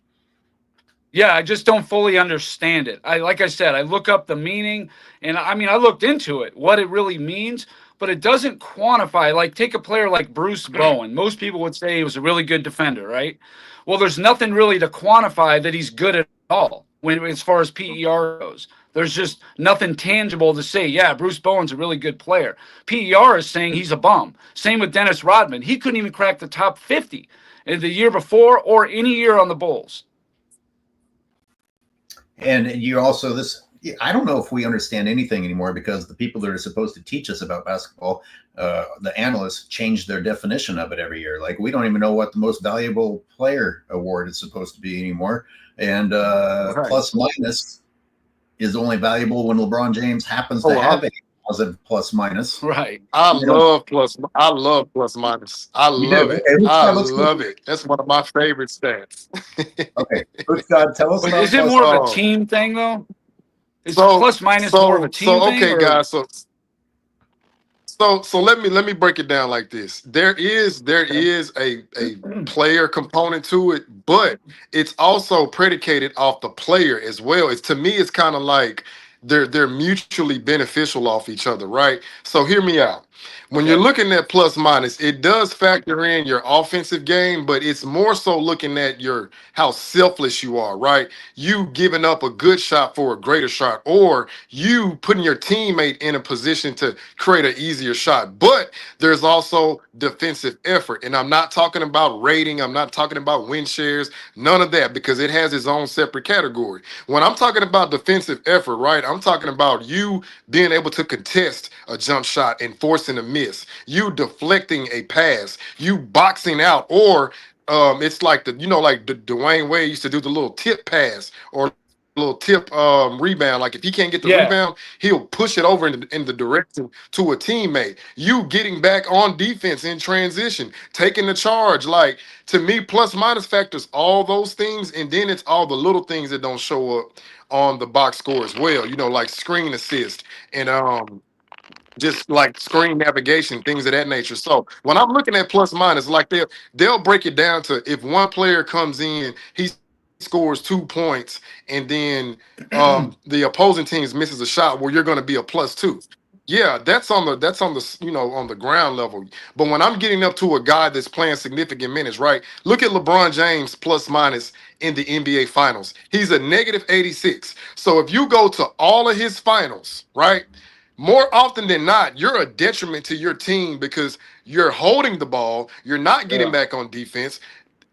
Speaker 5: Yeah, I just don't fully understand it. Like I said, I look up the meaning, and I mean, I looked into it, what it really means, but it doesn't quantify. Like, take a player like Bruce Bowen. Most people would say he was a really good defender, right? Well, there's nothing really to quantify that he's good at all as far as PER goes. There's just nothing tangible to say, yeah, Bruce Bowen's a really good player. PER is saying he's a bum. Same with Dennis Rodman. He couldn't even crack the top 50 in the year before or any year on the Bulls.
Speaker 2: And you also I don't know if we understand anything anymore because the people that are supposed to teach us about basketball, the analysts, change their definition of it every year. Like, we don't even know what the most valuable player award is supposed to be anymore. And plus minus is only valuable when LeBron James happens to have a positive plus minus.
Speaker 5: Right.
Speaker 3: I love plus minus. I love it.
Speaker 2: Okay,
Speaker 3: I love it. That's one of my favorite stats.
Speaker 2: Okay. God, tell us about
Speaker 5: is it more of a team thing, though? Is plus minus more of a team thing?
Speaker 3: Okay, guys. So let me break it down like this. There is a player component to it, but it's also predicated off the player as well. To me, it's kind of like they're mutually beneficial off each other, right? So hear me out. When you're
Speaker 5: Okay.
Speaker 3: looking at plus minus, it does factor in your offensive game, but it's more so looking at your how selfless you are, right? You giving up a good shot for a greater shot, or you putting your teammate in a position to create an easier shot. But there's also defensive effort. And I'm not talking about rating, I'm not talking about win shares, none of that, because it has its own separate category. When I'm talking about defensive effort, right, I'm talking about you being able to contest a jump shot and forcing a miss, you deflecting a pass, you boxing out, or it's like like Dwayne Wade used to do the little tip pass or little tip rebound. Like if he can't get the
Speaker 5: Yeah.
Speaker 3: rebound, he'll push it over in the direction to a teammate. You getting back on defense in transition, taking the charge. Like to me, plus minus factors all those things, and then it's all the little things that don't show up on the box score as well. Like screen assist and just like screen navigation, things of that nature. So when I'm looking at plus minus, like they'll break it down to if one player comes in, he scores 2 points, and then the opposing team misses a shot where you're going to be a +2. Yeah, that's on the on the ground level. But when I'm getting up to a guy that's playing significant minutes, right? Look at LeBron James plus minus in the NBA Finals. He's a -86. So if you go to all of his finals, right? More often than not, you're a detriment to your team because you're holding the ball, you're not getting
Speaker 5: Yeah.
Speaker 3: back on defense.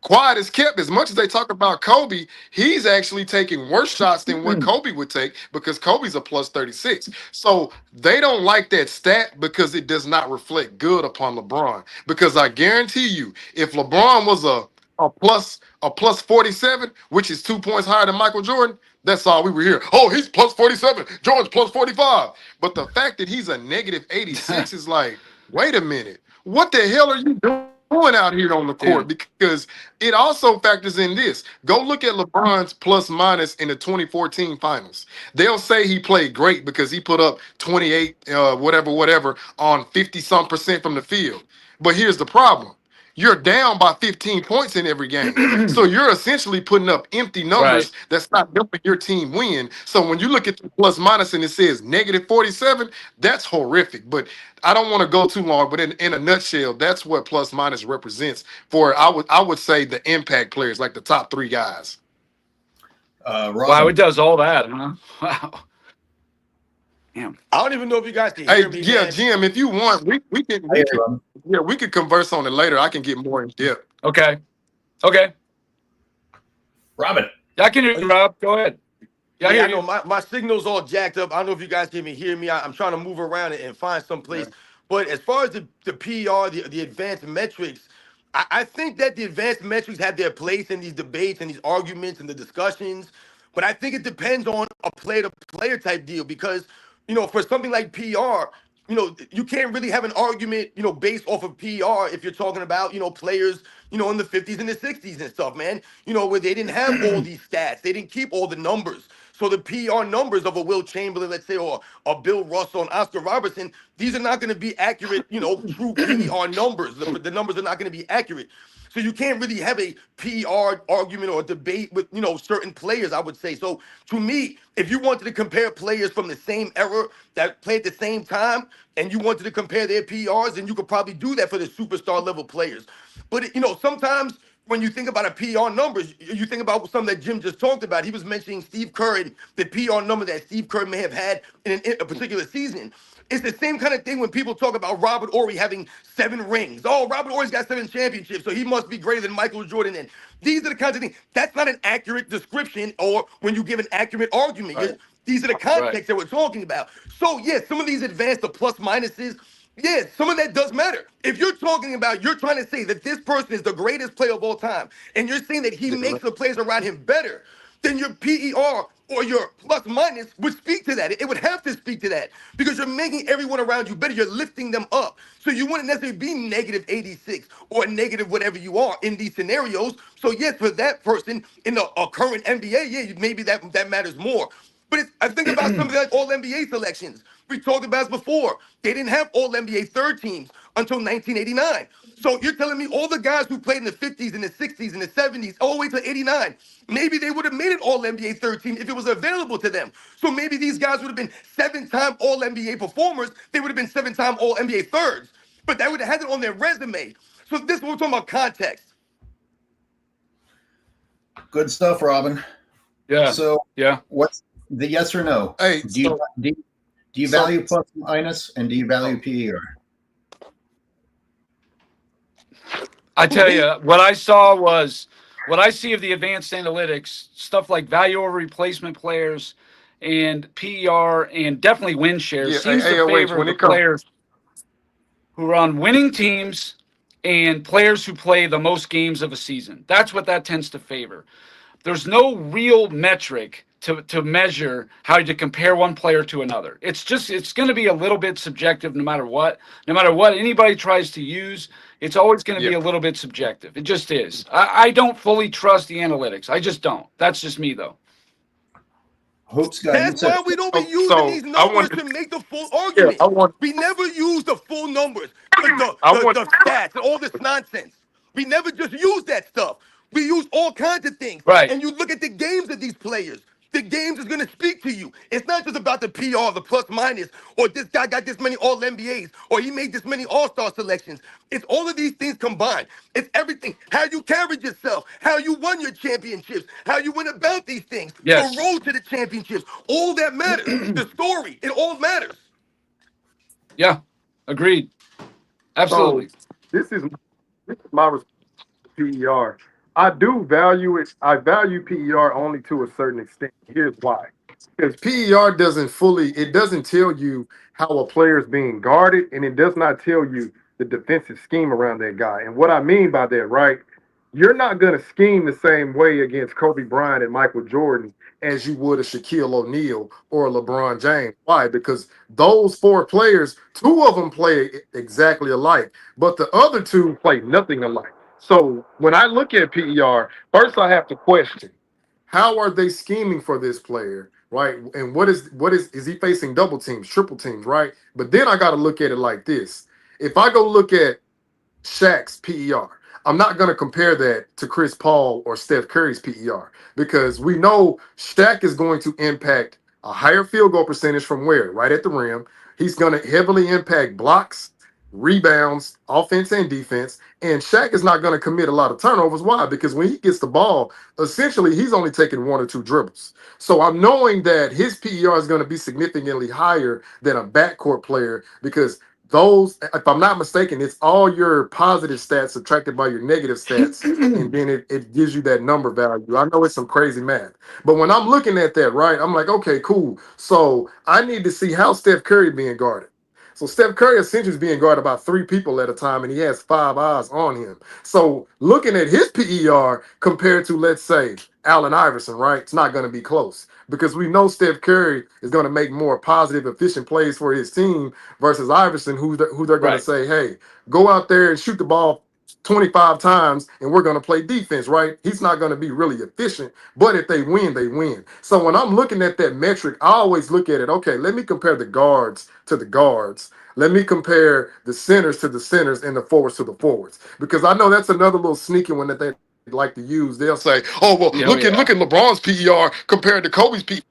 Speaker 3: Quiet is kept. As much as they talk about Kobe, he's actually taking worse shots than what Kobe would take because Kobe's a +36. So they don't like that stat because it does not reflect good upon LeBron. Because I guarantee you, if LeBron was a plus 47, which is 2 points higher than Michael Jordan, that's all we were here. Oh, he's +47. Jordan's +45. But the fact that he's a -86 is like, wait a minute. What the hell are you doing out here on the court?
Speaker 5: Dude.
Speaker 3: Because it also factors in this. Go look at LeBron's plus minus in the 2014 finals. They'll say he played great because he put up 28, whatever, on 50 some percent from the field. But here's the problem. You're down by 15 points in every game. So you're essentially putting up empty
Speaker 5: Right.
Speaker 3: numbers that's not helping your team win. So when you look at the plus minus and it says -47, that's horrific. But I don't want to go too long, but in a nutshell, that's what plus minus represents for I would say the impact players, like the top three guys.
Speaker 5: Wow,
Speaker 2: Robin,
Speaker 5: it does all that, huh? Wow. Damn.
Speaker 1: I don't even know if you guys can
Speaker 3: Hey,
Speaker 1: hear me,
Speaker 3: yeah,
Speaker 1: man.
Speaker 3: Jim, if you want, we can
Speaker 2: I hear you, Robin.
Speaker 3: yeah, we could converse on it later. I can get more in depth.
Speaker 5: Okay. Okay.
Speaker 2: Robin.
Speaker 5: Yeah, I can hear you, Rob. Go ahead. Yeah, I
Speaker 1: Yeah,
Speaker 5: hear
Speaker 1: I know
Speaker 5: you.
Speaker 1: my signal's all jacked up. I don't know if you guys can even hear me. I'm trying to move around and find some place. But as far as the PR, the advanced metrics, I think that the advanced metrics have their place in these debates and these arguments and the discussions. But I think it depends on a player-to-player type deal because, for something like PR, you can't really have an argument, based off of PR if you're talking about, players, in the 50s and the 60s and stuff, man, where they didn't have all these stats. They didn't keep all the numbers. So the PR numbers of a Will Chamberlain, let's say, or a Bill Russell and Oscar Robertson, these are not going to be accurate, true PR numbers. The numbers are not going to be accurate. So you can't really have a PR argument or debate with, certain players, I would say. So to me, if you wanted to compare players from the same era that played at the same time, and you wanted to compare their PRs, then you could probably do that for the superstar level players. But, sometimes when you think about a PR numbers, you think about something that Jim just talked about. He was mentioning Steve Kerr and the PR number that Steve Kerr may have had in a particular season. It's the same kind of thing when people talk about Robert Horry having 7 rings. Oh, Robert Horry's got 7 championships, so he must be greater than Michael Jordan. And these are the kinds of things. That's not an accurate description or when you give an accurate argument.
Speaker 5: Right.
Speaker 1: These are the
Speaker 5: Right.
Speaker 1: contexts that we're talking about. So, yes, some of these advanced, the plus minuses, yeah, some of that does matter. If you're talking about, you're trying to say that this person is the greatest player of all time, and you're saying that he makes the players around him better, then your PER or your plus minus would speak to that. It would have to speak to that because you're making everyone around you better. You're lifting them up. So you wouldn't necessarily be -86 or negative whatever you are in these scenarios. So yes, for that person in a current NBA, yeah, maybe that matters more. But I think about something like all NBA selections. We talked about this before. They didn't have all NBA third teams until 1989. So you're telling me all the guys who played in the 50s and the 60s and the 70s, all the way to 89, maybe they would have made it all NBA third team if it was available to them. So maybe these guys would have been 7-time all NBA performers. They would have been 7-time all NBA thirds. But that would have had it on their resume. So this is what we're talking about context.
Speaker 2: Good stuff, Robin.
Speaker 5: Yeah.
Speaker 2: So
Speaker 5: Yeah.
Speaker 2: what's the yes or no?
Speaker 3: Hey,
Speaker 2: Do you value plus and minus, and do you value PER?
Speaker 5: I tell you, what I see of the advanced analytics, stuff like value over replacement players and PER and definitely win shares seems to favor the players who are on winning teams and players who play the most games of a season. That's what that tends to favor. There's no real metric to measure how to compare one player to another. It's going to be a little bit subjective no matter what. No matter what anybody tries to use, it's always going to be a little bit subjective. It just is. I don't fully trust the analytics. I just don't. That's just me, though.
Speaker 1: That's why we don't be using these numbers to make the full argument. We never use the full numbers, the stats, and all this nonsense. We never just use that stuff. We use all kinds of things.
Speaker 5: Right.
Speaker 1: And you look at the games of these players. The games is going to speak to you. It's not just about the PR, the plus minus, or this guy got this many All-NBAs, or he made this many All-Star selections. It's all of these things combined. It's everything. How you carried yourself, how you won your championships, how you went about these things,
Speaker 5: Yes.
Speaker 1: the road to the championships. All that matters. The story, it all matters.
Speaker 5: Yeah, agreed. Absolutely.
Speaker 3: So this is my response to PER. I do value it. I value PER only to a certain extent. Here's why. Because PER doesn't tell you how a player is being guarded, and it does not tell you the defensive scheme around that guy. And what I mean by that, right? You're not going to scheme the same way against Kobe Bryant and Michael Jordan as you would a Shaquille O'Neal or a LeBron James. Why? Because those four players, two of them play exactly alike, but the other two play nothing alike. So when I look at PER, first I have to question, how are they scheming for this player, right? And what is he facing double teams, triple teams, right? But then I got to look at it like this. If I go look at Shaq's PER, I'm not going to compare that to Chris Paul or Steph Curry's PER because we know Shaq is going to impact a higher field goal percentage from where? Right at the rim. He's going to heavily impact blocks, rebounds, offense and defense. And Shaq is not going to commit a lot of turnovers. Why? Because when he gets the ball, essentially he's only taking one or two dribbles. So I'm knowing that his PER is going to be significantly higher than a backcourt player because those, if I'm not mistaken, it's all your positive stats subtracted by your negative stats, and then it gives you that number value. I know it's some crazy math, but when I'm looking at that, right, I'm like, okay, cool. So I need to see how Steph Curry being guarded. So Steph Curry essentially is being guarded about 3 people at a time, and he has 5 eyes on him. So looking at his PER compared to, let's say, Allen Iverson, right, it's not going to be close because we know Steph Curry is going to make more positive, efficient plays for his team versus Iverson, who they're going to say, hey, go out there and shoot the ball 25 times and we're going to play defense, right? He's not going to be really efficient, but if they win, they win. So when I'm looking at that metric, I always look at it, okay, let me compare the guards to the guards. Let me compare the centers to the centers and the forwards to the forwards, because I know that's another little sneaky one that they like to use. They'll say, oh, well, look at LeBron's PER compared to Kobe's PER.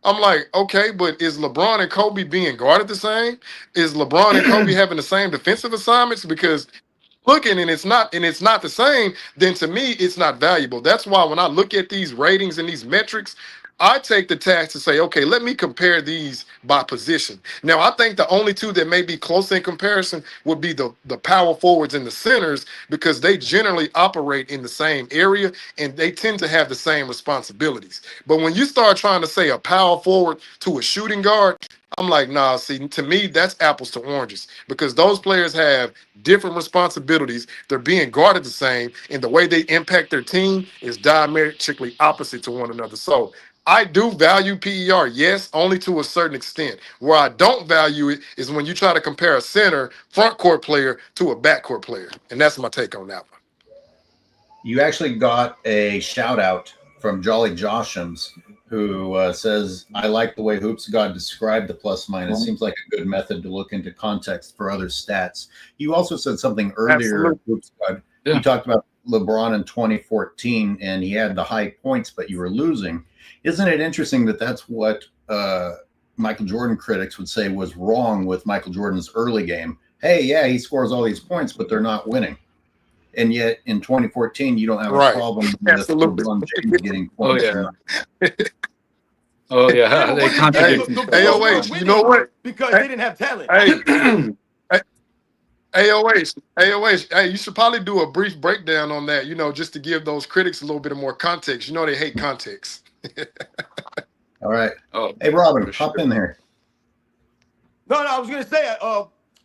Speaker 3: I'm like, okay, but is LeBron and Kobe being guarded the same? Is LeBron and Kobe having the same defensive assignments? Because looking and it's not the same, then to me it's not valuable. That's why when I look at these ratings and these metrics, I take the task to say, okay, let me compare these by position. Now, I think the only two that may be close in comparison would be the power forwards and the centers, because they generally operate in the same area and they tend to have the same responsibilities. But when you start trying to say a power forward to a shooting guard, I'm like, nah, see, to me, that's apples to oranges, because those players have different responsibilities. They're being guarded the same, and the way they impact their team is diametrically opposite to one another. So I do value PER, yes, only to a certain extent. Where I don't value it is when you try to compare a center front court player to a backcourt player. And that's my take on that one.
Speaker 2: You actually got a shout out from Jolly Joshams who says, I like the way Hoops God described the plus minus. Seems like a good method to look into context for other stats. You also said something earlier,
Speaker 3: Absolutely.
Speaker 2: Hoops God.
Speaker 5: Yeah.
Speaker 2: You talked about LeBron in 2014, and he had the high points, but you were losing. Isn't it interesting that that's what Michael Jordan critics would say was wrong with Michael Jordan's early game? Hey, yeah, he scores all these points, but they're not winning. And yet in 2014, you don't have a
Speaker 3: Right.
Speaker 2: problem with
Speaker 3: Absolutely.
Speaker 2: LeBron James getting
Speaker 5: Oh
Speaker 2: points.
Speaker 5: yeah. Oh yeah.
Speaker 1: Yeah, but
Speaker 5: They
Speaker 1: what is
Speaker 5: contradict
Speaker 1: the
Speaker 5: themselves.
Speaker 1: Bulls were
Speaker 3: AOH, you
Speaker 1: winning
Speaker 3: know what?
Speaker 1: because
Speaker 3: Hey,
Speaker 1: they didn't have talent.
Speaker 3: Hey, AOH, hey, you should probably do a brief breakdown on that, just to give those critics a little bit of more context. They hate context.
Speaker 2: All right.
Speaker 5: Oh,
Speaker 2: Hey, Robin,
Speaker 5: for
Speaker 2: hop
Speaker 5: sure.
Speaker 2: in here.
Speaker 1: No, I was gonna say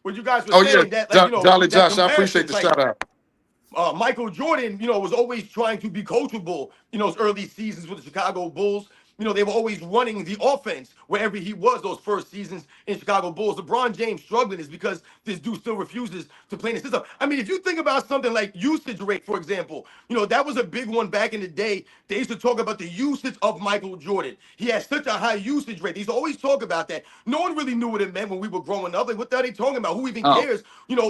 Speaker 1: what you guys were
Speaker 3: Oh, yeah,
Speaker 1: saying that like
Speaker 3: Jolly
Speaker 1: that
Speaker 3: Josh, I appreciate
Speaker 1: comparison
Speaker 3: the
Speaker 1: like
Speaker 3: shout out.
Speaker 1: Michael Jordan, was always trying to be coachable, his early seasons with the Chicago Bulls. They were always running the offense wherever he was those first seasons in Chicago Bulls. LeBron James struggling is because this dude still refuses to play in the system. I mean, if you think about something like usage rate, for example, that was a big one back in the day. They used to talk about the usage of Michael Jordan. He had such a high usage rate. They used to always talk about that. No one really knew what it meant when we were growing up. Like, what are they talking about? Who even
Speaker 5: Oh.
Speaker 1: cares,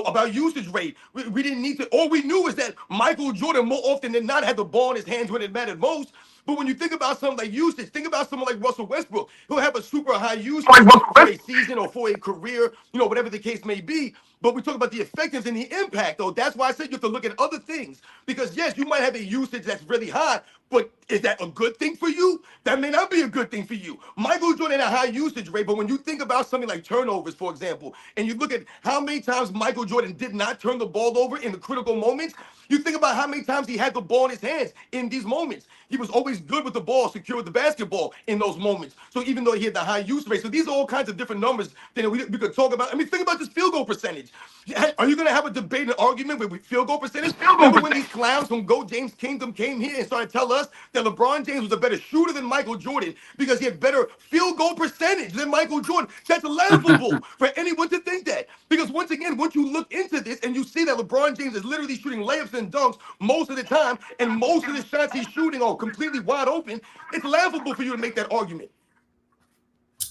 Speaker 1: about usage rate? We didn't need to. All we knew is that Michael Jordan, more often than not, had the ball in his hands when it mattered most. But when you think about something like usage, think about someone like Russell Westbrook. He'll have a super high usage for a season or for a career, whatever the case may be. But we talk about the effectiveness and the impact, though. That's why I said you have to look at other things. Because, yes, you might have a usage that's really high, but is that a good thing for you? That may not be a good thing for you. Michael Jordan had a high usage rate, but when you think about something like turnovers, for example, and you look at how many times Michael Jordan did not turn the ball over in the critical moments, you think about how many times he had the ball in his hands in these moments. He was always good with the ball, secure with the basketball in those moments. So even though he had the high use rate, so these are all kinds of different numbers that we could talk about. I mean, think about this field goal percentage. Are you going to have a debate and argument with field goal percentage? Remember when these clowns from Go James Kingdom came here and started to tell us that LeBron James was a better shooter than Michael Jordan because he had better field goal percentage than Michael Jordan? That's laughable for anyone to think that. Because once again, once you look into this and you see that LeBron James is literally shooting layups and dunks most of the time, and most of the shots he's shooting are completely wide open, it's laughable for you to make that argument.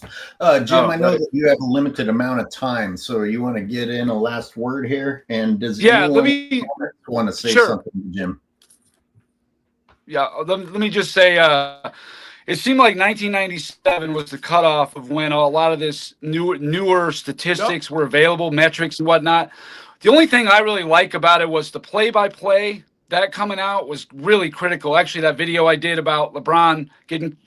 Speaker 2: Jim,
Speaker 5: Oh,
Speaker 2: I know
Speaker 5: right.
Speaker 2: that you have a limited amount of time, so you want to get in a last word here? And does
Speaker 5: Yeah,
Speaker 2: anyone
Speaker 5: let me
Speaker 2: want to say
Speaker 5: sure.
Speaker 2: something to Jim?
Speaker 5: Yeah, let me just say it seemed like 1997 was the cutoff of when a lot of this newer statistics were available, metrics and whatnot. The only thing I really like about it was the play-by-play that coming out was really critical. Actually, that video I did about LeBron getting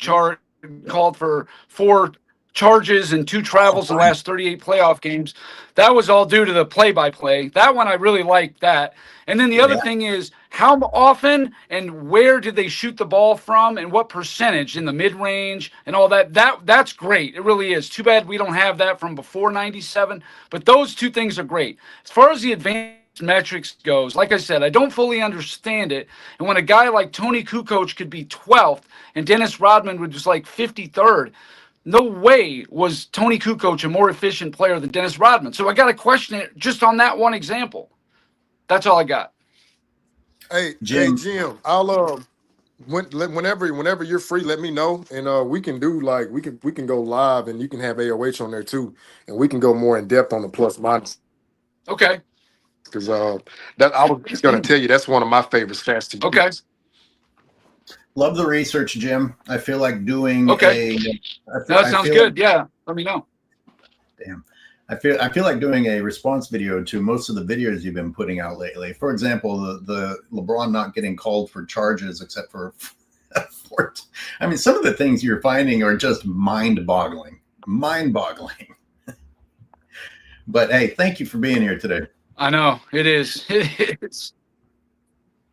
Speaker 5: called for 4 charges and 2 travels in the last 38 playoff games, that was all due to the play-by-play. That one I really liked that. And then the other thing is how often and where did they shoot the ball from and what percentage in the mid-range and all that. That's great. It really is. Too bad we don't have that from before 97, but those 2 things are great. As far as the advanced metrics goes, like I said, I don't fully understand it. And when a guy like Tony Kukoc could be 12th and Dennis Rodman was like 53rd, no way was Tony Kukoc a more efficient player than Dennis Rodman. So I got to question it just on that one example. That's all I got.
Speaker 3: Hey,
Speaker 2: Jim.
Speaker 3: Jim, I'll whenever you're free, let me know, and we can do like we can go live, and you can have AOH on there too, and we can go more in depth on the plus minus.
Speaker 5: Okay.
Speaker 3: Because that I was just gonna tell you that's one of my favorite stats to use.
Speaker 5: Okay.
Speaker 2: Love the research, Jim. I feel like doing
Speaker 5: Okay. That sounds good. Yeah. Let me know.
Speaker 2: Damn. I feel like doing a response video to most of the videos you've been putting out lately. For example, the LeBron not getting called for charges except for I mean, some of the things you're finding are just mind-boggling. Mind-boggling. But hey, thank you for being here today.
Speaker 5: I know it is. It is.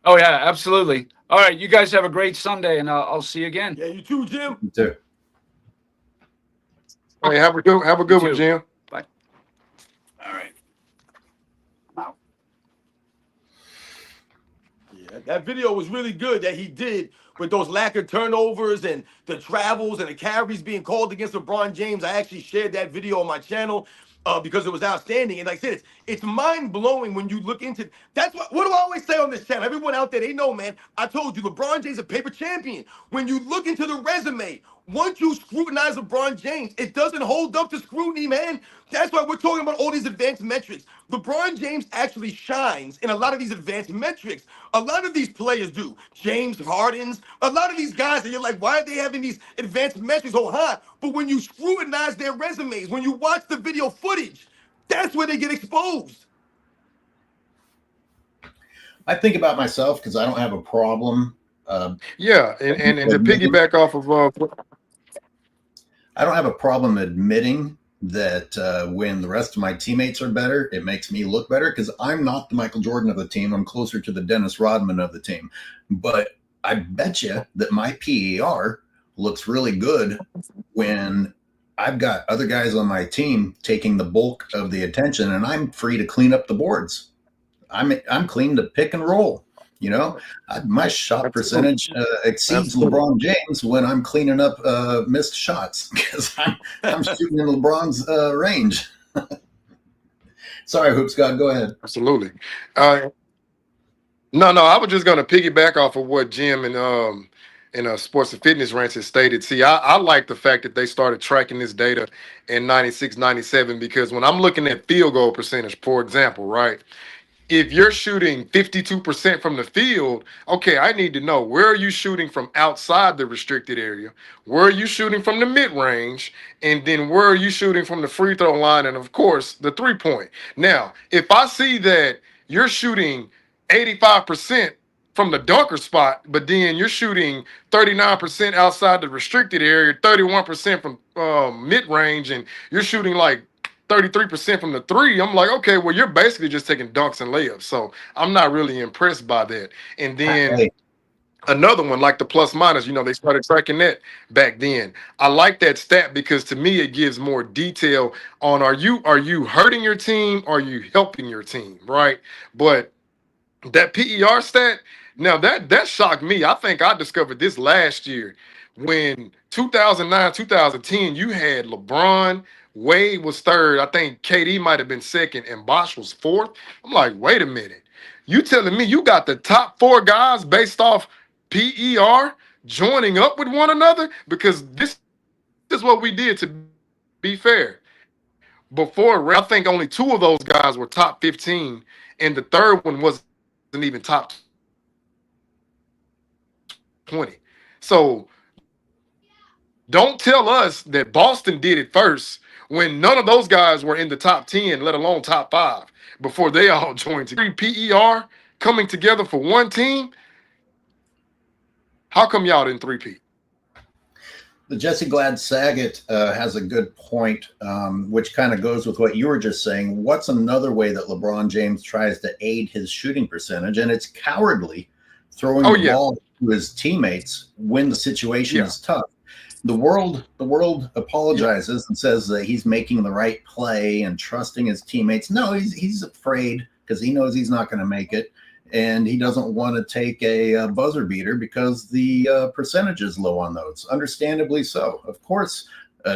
Speaker 5: Oh yeah, absolutely. All right, you guys have a great Sunday, and I'll see you again.
Speaker 1: Yeah, you too, Jim.
Speaker 2: You too.
Speaker 3: Hey, have a good one, Jim.
Speaker 5: Bye. All right. I'm out.
Speaker 1: Yeah, that video was really good that he did with those lack of turnovers and the travels and the carries being called against LeBron James. I actually shared that video on my channel. because it was outstanding. And like I said, it's mind blowing when you look into. That's what do I always say on this channel? Everyone out there, they know, man. I told you, LeBron James is a paper champion. When you look into the resume, once you scrutinize LeBron James, it doesn't hold up to scrutiny, man. That's why we're talking about all these advanced metrics. LeBron James actually shines in a lot of these advanced metrics. A lot of these players do. James Harden's, a lot of these guys, and you're like, why are they having these advanced metrics so high? But when you scrutinize their resumes, when you watch the video footage, that's where they get exposed.
Speaker 2: I think about myself because I don't have a problem.
Speaker 3: Yeah, and to piggyback off of
Speaker 2: I don't have a problem admitting that when the rest of my teammates are better, it makes me look better because I'm not the Michael Jordan of the team. I'm closer to the Dennis Rodman of the team. But I bet you that my PER looks really good when I've got other guys on my team taking the bulk of the attention, and I'm free to clean up the boards. I'm clean to pick and roll. You know, my shot percentage exceeds LeBron James when I'm cleaning up missed shots because I'm shooting in LeBron's range. Sorry, Hoops God, go ahead.
Speaker 3: Absolutely. No, I was just going to piggyback off of what Jim and Sports and Fitness Rants has stated. See, I like the fact that they started tracking this data in 96, 97, because when I'm looking at field goal percentage, for example, right? If you're shooting 52% from the field, okay, I need to know, where are you shooting from outside the restricted area? Where are you shooting from the mid-range? And then where are you shooting from the free throw line? And of course, the three-point. Now, if I see that you're shooting 85% from the dunker spot, but then you're shooting 39% outside the restricted area, 31% from mid-range, and you're shooting like 33% from the three, I'm like, okay, well, you're basically just taking dunks and layups. So I'm not really impressed by that. And then another one, like the plus minus, they started tracking that back then. I like that stat because to me, it gives more detail on are you hurting your team? Or are you helping your team? Right. But that PER stat, now that shocked me. I think I discovered this last year when 2009, 2010, you had LeBron, Wade was third. I think KD might have been second, and Bosh was fourth. I'm like, wait a minute. You telling me you got the top four guys based off PER joining up with one another? Because this is what we did, to be fair. Before, I think only two of those guys were top 15, and the third one wasn't even top 20. So don't tell us that Boston did it first when none of those guys were in the top 10, let alone top 5, before they all joined together. PER coming together for one team. How come y'all didn't three-peat?
Speaker 2: The Jesse Glad Saget has a good point, which kind of goes with what you were just saying. What's another way that LeBron James tries to aid his shooting percentage? And it's cowardly throwing the ball to his teammates when the situation is tough. The world apologizes and says that he's making the right play and trusting his teammates. No, he's afraid because he knows he's not going to make it. And he doesn't want to take a buzzer beater because the percentage is low on those. Understandably so. Of course,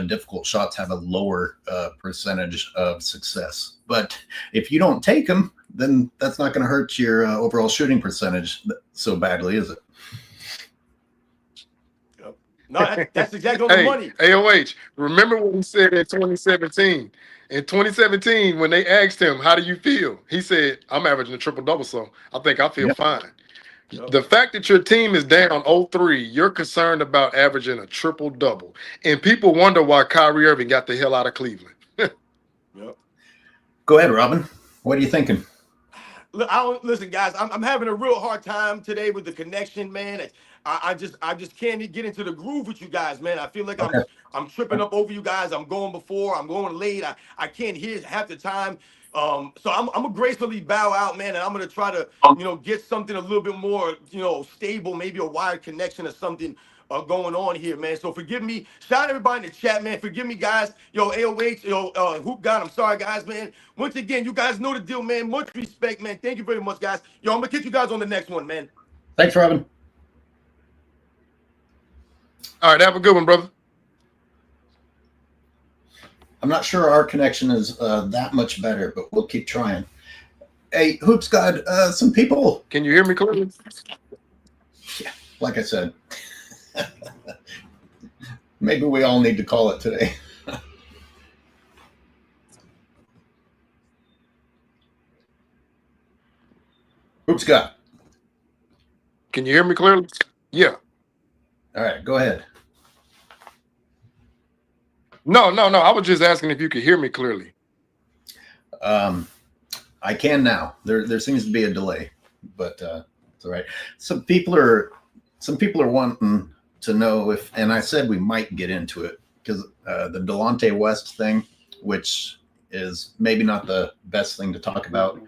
Speaker 2: difficult shots have a lower percentage of success. But if you don't take them, then that's not going to hurt your overall shooting percentage so badly, is it?
Speaker 1: No, that's exactly on the money.
Speaker 3: AOH, remember what he said in 2017? In 2017, when they asked him, how do you feel? He said, I'm averaging a triple-double, so I think I feel fine. The fact that your team is down 0-3, you're concerned about averaging a triple-double. And people wonder why Kyrie Irving got the hell out of Cleveland.
Speaker 2: Go ahead, Robin. What are you thinking?
Speaker 1: Listen, guys, I'm having a real hard time today with the connection, man. I just can't get into the groove with you guys, man. I feel like I'm tripping up over you guys. I'm going before, I'm going late. I can't hear half the time. So I'm gonna gracefully bow out, man, and I'm gonna try to, get something a little bit more, stable, maybe a wired connection or something going on here, man. So forgive me. Shout out everybody in the chat, man. Forgive me, guys. Yo, AOH, Hoop God, I'm sorry, guys, man. Once again, you guys know the deal, man. Much respect, man. Thank you very much, guys. Yo, I'm gonna catch you guys on the next one, man.
Speaker 2: Thanks, Robin. All
Speaker 3: right, have a good one, brother.
Speaker 2: I'm not sure our connection is that much better, but we'll keep trying. Hey, Hoops God, some people.
Speaker 3: Can you hear me clearly?
Speaker 2: Yeah, like I said, maybe we all need to call it today. Hoops God.
Speaker 3: Can you hear me clearly? Yeah.
Speaker 2: All right, go ahead.
Speaker 3: No. I was just asking if you could hear me clearly.
Speaker 2: I can now. There seems to be a delay, but it's all right. Some people are wanting to know if, and I said we might get into it because the Delonte West thing, which is maybe not the best thing to talk about,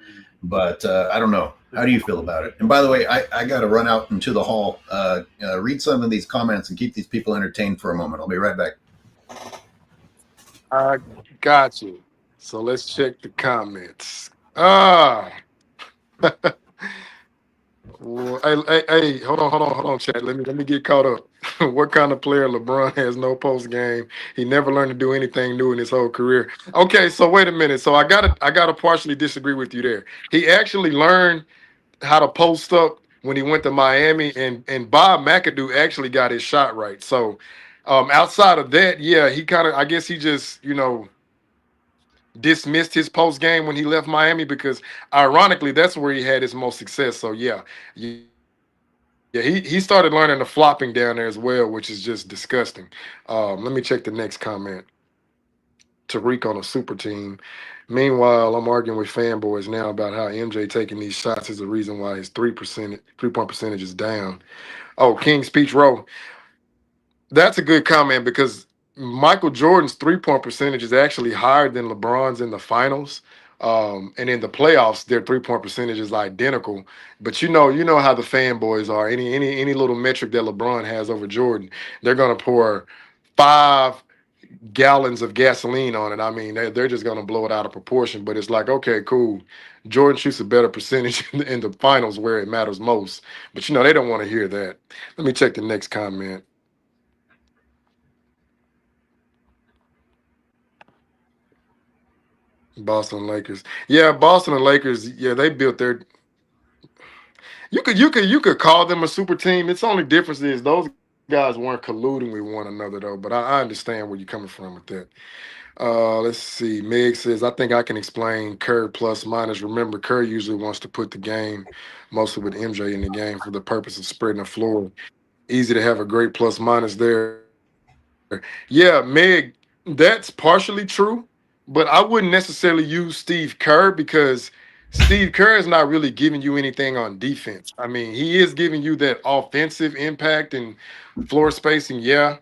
Speaker 2: but I don't know. How do you feel about it? And by the way, I got to run out into the hall, read some of these comments and keep these people entertained for a moment. I'll be right back.
Speaker 3: I got you. So let's check the comments. Well, hey, hold on, chat. Let me get caught up. What kind of player LeBron has no post game? He never learned to do anything new in his whole career. Okay, so wait a minute. So I gotta partially disagree with you there. He actually learned how to post up when he went to Miami, and Bob McAdoo actually got his shot right. So outside of that, yeah, he kind of, I guess he just, dismissed his post game when he left Miami, because ironically that's where he had his most success. So yeah, he started learning the flopping down there as well, which is just disgusting. Let me check the next comment. Tariq on a super team. Meanwhile, I'm arguing with fanboys now about how MJ taking these shots is the reason why his 3-point percentage is down. Oh, King Speech Row. That's a good comment, because Michael Jordan's 3-point percentage is actually higher than LeBron's in the finals. And in the playoffs, their 3-point percentage is identical. But you know how the fanboys are. Any little metric that LeBron has over Jordan, they're gonna pour 5 gallons of gasoline on it. I mean, they're just gonna blow it out of proportion. But it's like, okay, cool. Jordan shoots a better percentage in the finals where it matters most. But they don't want to hear that. Let me check the next comment. Boston Lakers. Yeah, Boston and Lakers, yeah, they built their. You could call them a super team. Its only difference is those guys weren't colluding with one another though. But I understand where you're coming from with that. Let's see. Meg says, I think I can explain Kerr plus minus. Remember, Kerr usually wants to put the game, mostly with MJ in the game, for the purpose of spreading the floor. Easy to have a great plus minus there. Yeah, Meg, that's partially true, but I wouldn't necessarily use Steve Kerr, because Steve Kerr is not really giving you anything on defense. I mean, he is giving you that offensive impact and floor spacing. Yeah.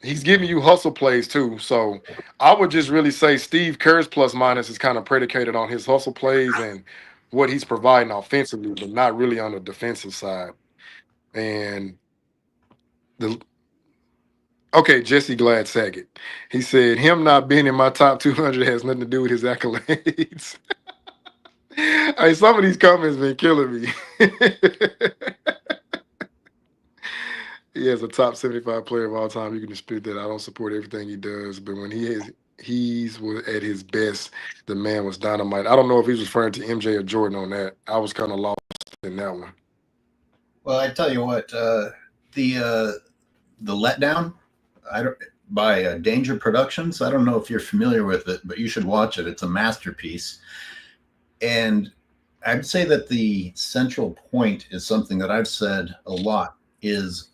Speaker 3: He's giving you hustle plays too. So I would just really say Steve Kerr's plus minus is kind of predicated on his hustle plays and what he's providing offensively, but not really on the defensive side. And okay, Jesse Glad Saget. He said him not being in my top 200 has nothing to do with his accolades. Hey, some of these comments been killing me. He has a top 75 player of all time. You can dispute that. I don't support everything he does, but when he's at his best, the man was dynamite. I don't know if he's referring to MJ or Jordan on that. I was kind of lost in that one.
Speaker 2: Well, I tell you what, the letdown by Danger Productions. I don't know if you're familiar with it, but you should watch it. It's a masterpiece. And I'd say that the central point is something that I've said a lot is,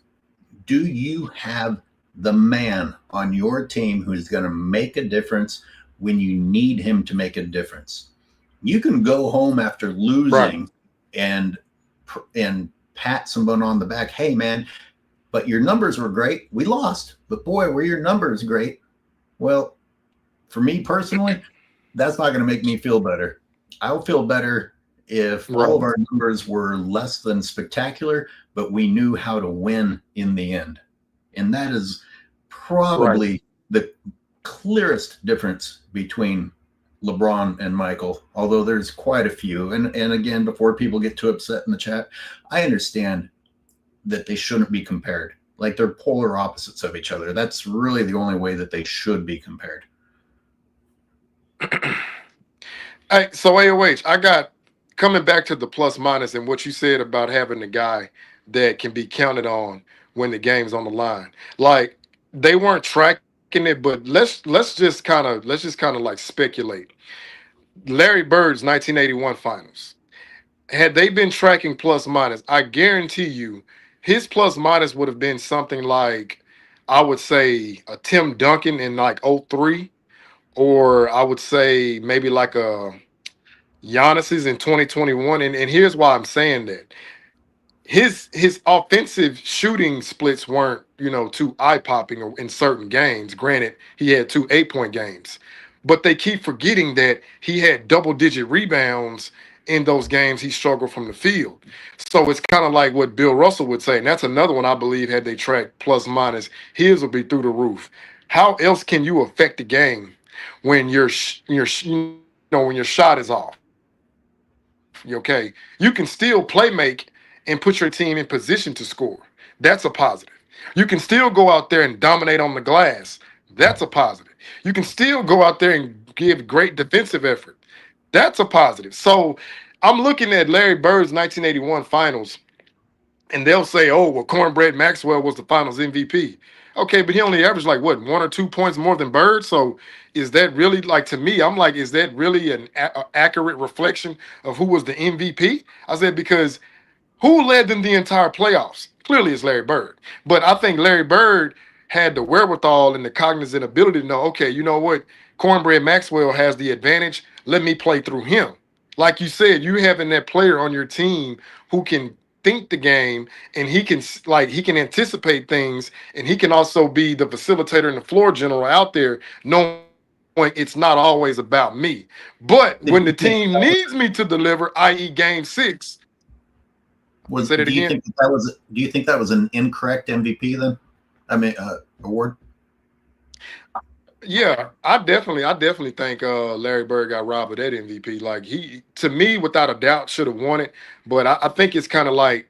Speaker 2: do you have the man on your team who's going to make a difference when you need him to make a difference? You can go home after losing and pat someone on the back. Hey, man, but your numbers were great. We lost, but boy, were your numbers great. Well, for me personally, that's not going to make me feel better. I'll feel better if all of our numbers were less than spectacular, but we knew how to win in the end. And that is probably the clearest difference between LeBron and Michael, although there's quite a few. And again, before people get too upset in the chat, I understand that they shouldn't be compared. Like, they're polar opposites of each other. That's really the only way that they should be compared.
Speaker 3: Hey, so AOH, I got coming back to the plus minus and what you said about having a guy that can be counted on when the game's on the line. Like they weren't tracking it, but let's just kind of like speculate. Larry Bird's 1981 finals. Had they been tracking plus minus, I guarantee you his plus minus would have been something like I would say a Tim Duncan in like '03, or I would say maybe like a Giannis's in 2021, and here's why I'm saying that. His offensive shooting splits weren't, too eye-popping in certain games. Granted, he had 2 8-point games. But they keep forgetting that he had double-digit rebounds in those games he struggled from the field. So it's kind of like what Bill Russell would say, and that's another one I believe had they tracked plus minus, his will be through the roof. How else can you affect the game when when your shot is off? Okay, you can still play make and put your team in position to score. That's a positive. You can still go out there and dominate on the glass. That's a positive. You can still go out there and give great defensive effort. That's a positive. So I'm looking at Larry Bird's 1981 finals, and they'll say, oh, well, Cornbread Maxwell was the finals MVP. Okay, but he only averaged like what, 1 or 2 points more than Bird? So is that really, like, to me, I'm like, is that really an accurate reflection of who was the MVP? I said, because who led them the entire playoffs? Clearly, it's Larry Bird. But I think Larry Bird had the wherewithal and the cognizant ability to know, okay, you know what? Cornbread Maxwell has the advantage. Let me play through him. Like you said, you having that player on your team who can think the game, and he can anticipate things, and he can also be the facilitator and the floor general out there, knowing it's not always about me. But when the team needs me to deliver, i.e. game 6, say that again.
Speaker 2: Do you think that was an incorrect MVP then? I mean, award.
Speaker 3: Yeah, I definitely think Larry Bird got robbed of that MVP. Like, he, to me, without a doubt, should have won it. But I think it's kind of like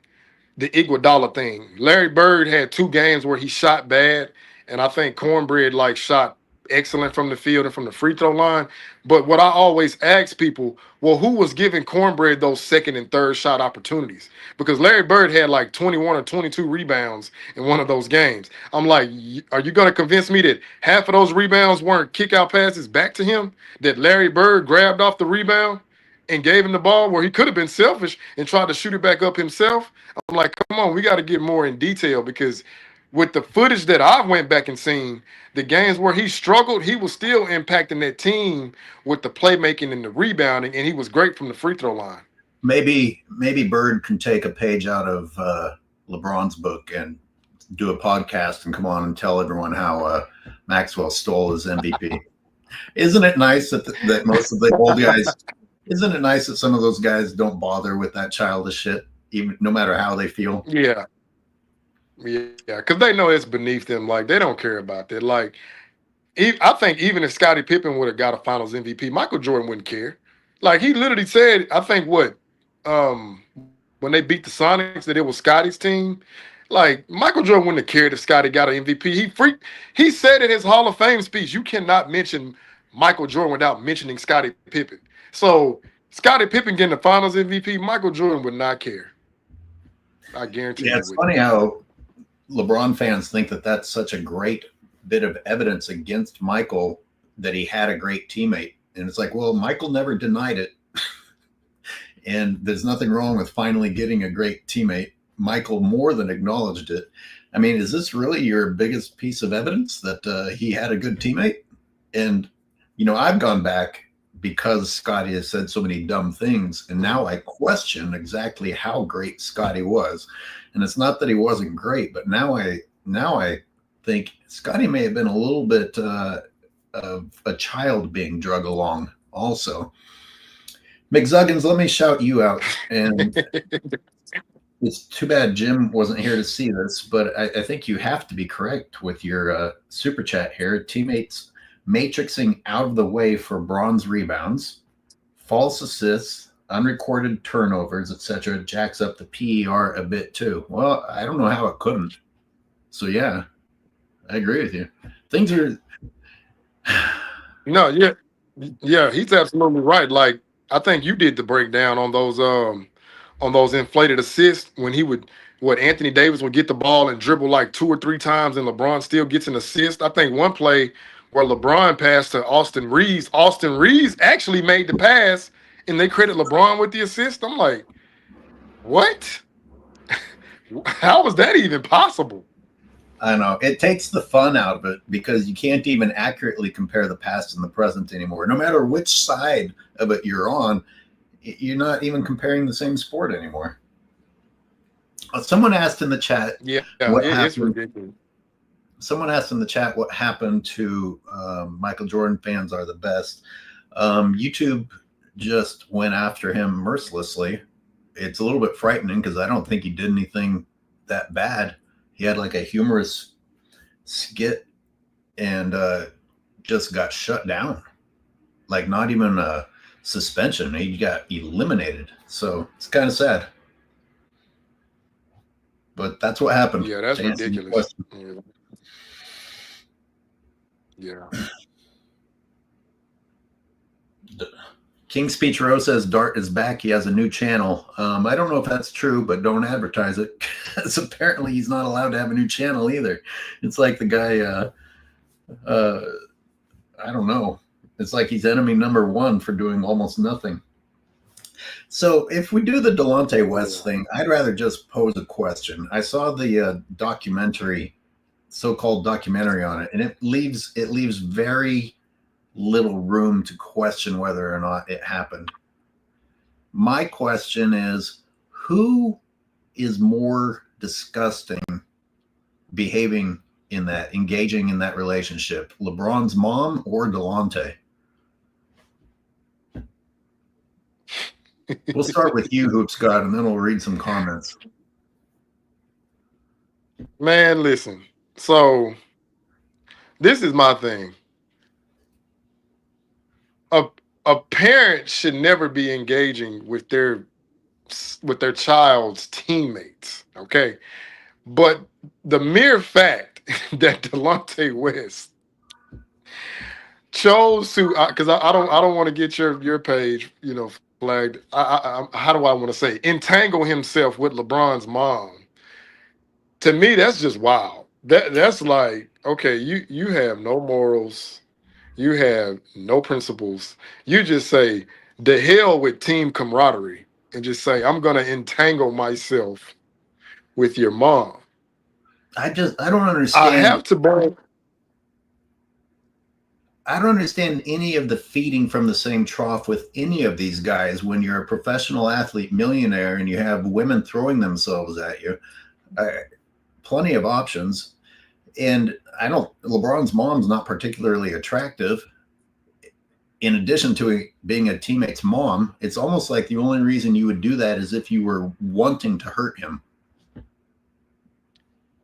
Speaker 3: the Iguodala thing. Larry Bird had 2 games where he shot bad, and I think Cornbread like shot excellent from the field and from the free throw line. But what I always ask people, well, who was giving Cornbread those second and third shot opportunities? Because Larry Bird had like 21 or 22 rebounds in one of those games. I'm like, are you going to convince me that half of those rebounds weren't kick out passes back to him? That Larry Bird grabbed off the rebound and gave him the ball where he could have been selfish and tried to shoot it back up himself? I'm like, come on, we got to get more in detail, because with the footage that I went back and seen, the games where he struggled, he was still impacting that team with the playmaking and the rebounding, and he was great from the free throw line.
Speaker 2: Maybe Bird can take a page out of LeBron's book and do a podcast and come on and tell everyone how Maxwell stole his MVP. Isn't it nice that most of the old guys? Isn't it nice that some of those guys don't bother with that childish shit, even no matter how they feel?
Speaker 3: Yeah, because they know it's beneath them. Like, they don't care about that. Like, I think even if Scotty Pippen would have got a Finals MVP, Michael Jordan wouldn't care. Like, he literally said, I think when they beat the Sonics, that it was Scotty's team. Like, Michael Jordan wouldn't have cared if Scotty got an MVP. He said in his Hall of Fame speech, you cannot mention Michael Jordan without mentioning Scotty Pippen. So Scotty Pippen getting the Finals MVP, Michael Jordan would not care. I guarantee you.
Speaker 2: Yeah, it's funny how LeBron fans think that that's such a great bit of evidence against Michael, that he had a great teammate. And it's like, well, Michael never denied it. And there's nothing wrong with finally getting a great teammate. Michael more than acknowledged it. I mean, is this really your biggest piece of evidence that he had a good teammate? And, I've gone back because Scotty has said so many dumb things, and now I question exactly how great Scotty was. And it's not that he wasn't great, but now I think Scotty may have been a little bit of a child being drug along also. McZuggins, let me shout you out. And it's too bad Jim wasn't here to see this, but I think you have to be correct with your super chat here. Teammates matrixing out of the way for bronze rebounds, false assists, unrecorded turnovers, etc. jacks up the PER a bit too. Well, I don't know how it couldn't. So yeah, I agree with you. Things are
Speaker 3: no, Yeah, he's absolutely right. Like I think you did the breakdown on those inflated assists when he would what Anthony Davis would get the ball and dribble like 2 or 3 times and LeBron still gets an assist. I think one play where LeBron passed to Austin Reeves. Austin Reeves actually made the pass and they credit LeBron with the assist. I'm like, what? How was that even possible?
Speaker 2: I know. It takes the fun out of it because you can't even accurately compare the past and the present anymore. No matter which side of it you're on, you're not even comparing the same sport anymore. Someone asked in the chat,
Speaker 3: Yeah,
Speaker 2: what
Speaker 3: it's
Speaker 2: happened?
Speaker 3: ridiculous.
Speaker 2: Someone asked in the chat what happened to Michael Jordan fans are the best. YouTube just went after him mercilessly. It's a little bit frightening because I don't think he did anything that bad. He had like a humorous skit and just got shut down. Like not even a suspension. He got eliminated. So it's kind of sad. But that's what happened.
Speaker 3: Yeah, that's ridiculous. Yeah.
Speaker 2: King Speech Rose says Dart is back. He has a new channel. I don't know if that's true, but don't advertise it. Because apparently he's not allowed to have a new channel either. It's like the guy, I don't know. It's like he's enemy number one for doing almost nothing. So if we do the Delonte West thing, I'd rather just pose a question. I saw the documentary, so-called documentary on it, and it leaves very little room to question whether or not it happened. My question is, who is more disgusting behaving in that, engaging in that relationship, LeBron's mom or Delonte? We'll start with you, Hoop Scott, and then we'll read some comments.
Speaker 3: Man, listen. So this is my thing. A parent should never be engaging with their child's teammates, okay? But the mere fact that Delonte West chose to, because I don't want to get your page, flagged. How do I want to say, entangle himself with LeBron's mom? To me, that's just wild. That's like, okay, you have no morals, you have no principles. You just say the hell with team camaraderie and just say I'm gonna entangle myself with your mom.
Speaker 2: I don't understand. I don't understand any of the feeding from the same trough with any of these guys when you're a professional athlete, millionaire, and you have women throwing themselves at you. Plenty of options. And LeBron's mom's not particularly attractive. In addition to being a teammate's mom, it's almost like the only reason you would do that is if you were wanting to hurt him.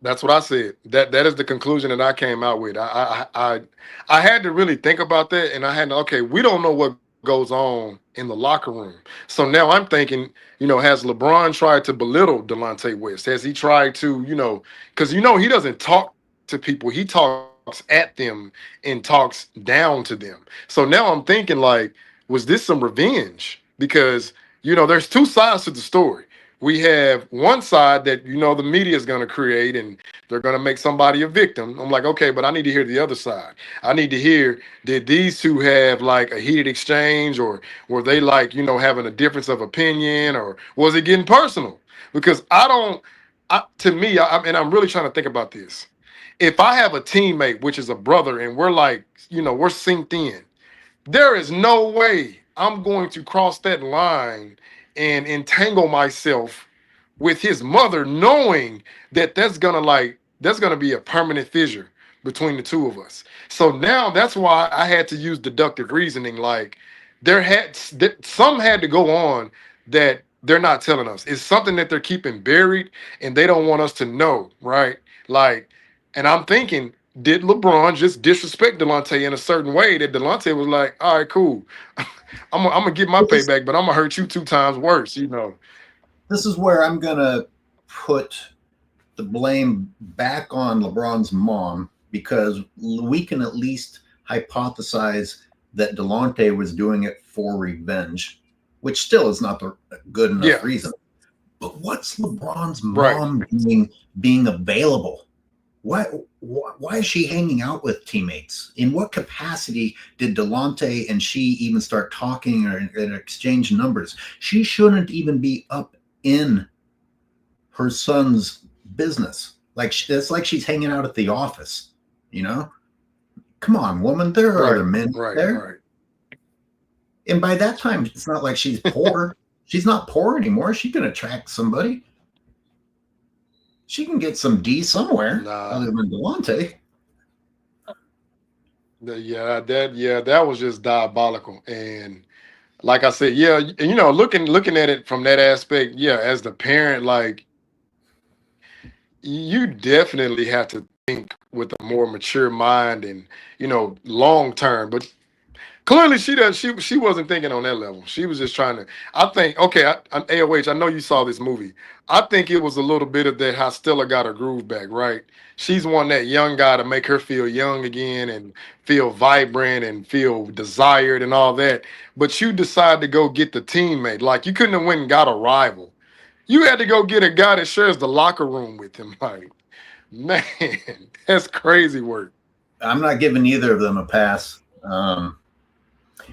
Speaker 3: That's what I said. That is the conclusion that I came out with. I had to really think about that, and I had to, okay, we don't know what goes on in the locker room. So now I'm thinking, has LeBron tried to belittle Delonte West? Has he tried to, because he doesn't talk to people. He talks at them and talks down to them. So now I'm thinking, like, was this some revenge? Because, there's two sides to the story. We have one side that, the media is going to create and they're going to make somebody a victim. I'm like, okay, but I need to hear the other side. I need to hear, did these two have like a heated exchange, or were they like, having a difference of opinion, or was it getting personal? Because to me, I'm really trying to think about this. If I have a teammate, which is a brother, and we're like, we're synced in, there is no way I'm going to cross that line and entangle myself with his mother, knowing that that's gonna be a permanent fissure between the two of us. So now that's why I had to use deductive reasoning. Like some had to go on that they're not telling us. It's something that they're keeping buried and they don't want us to know, right? Like, and I'm thinking, did LeBron just disrespect Delonte in a certain way that Delonte was like, all right, cool. I'm gonna get my payback, but I'm gonna hurt you 2 times worse,
Speaker 2: This is where I'm gonna put the blame back on LeBron's mom, because we can at least hypothesize that Delonte was doing it for revenge, which still is not the good enough
Speaker 3: Yeah.
Speaker 2: reason. But what's LeBron's
Speaker 3: Right.
Speaker 2: mom being available? Why is she hanging out with teammates? In what capacity did Delonte and she even start talking or exchange numbers? She shouldn't even be up in her son's business. It's like she's hanging out at the office, you know? Come on, woman. There are other men there.
Speaker 3: Right.
Speaker 2: And by that time, it's not like she's poor. She's not poor anymore. She can attract somebody. She can get some D somewhere other than Delonte.
Speaker 3: That was just diabolical. And like I said, looking at it from that aspect, as the parent, like, you definitely have to think with a more mature mind and, long term. But clearly she wasn't thinking on that level. She was just trying to, I think, okay, AOH, I know you saw this movie. I think it was a little bit of that how Stella got her groove back, right? She's wanting that young guy to make her feel young again and feel vibrant and feel desired and all that. But you decide to go get the teammate. Like, you couldn't have went and got a rival. You had to go get a guy that shares the locker room with him. Like, man, that's crazy work.
Speaker 2: I'm not giving either of them a pass.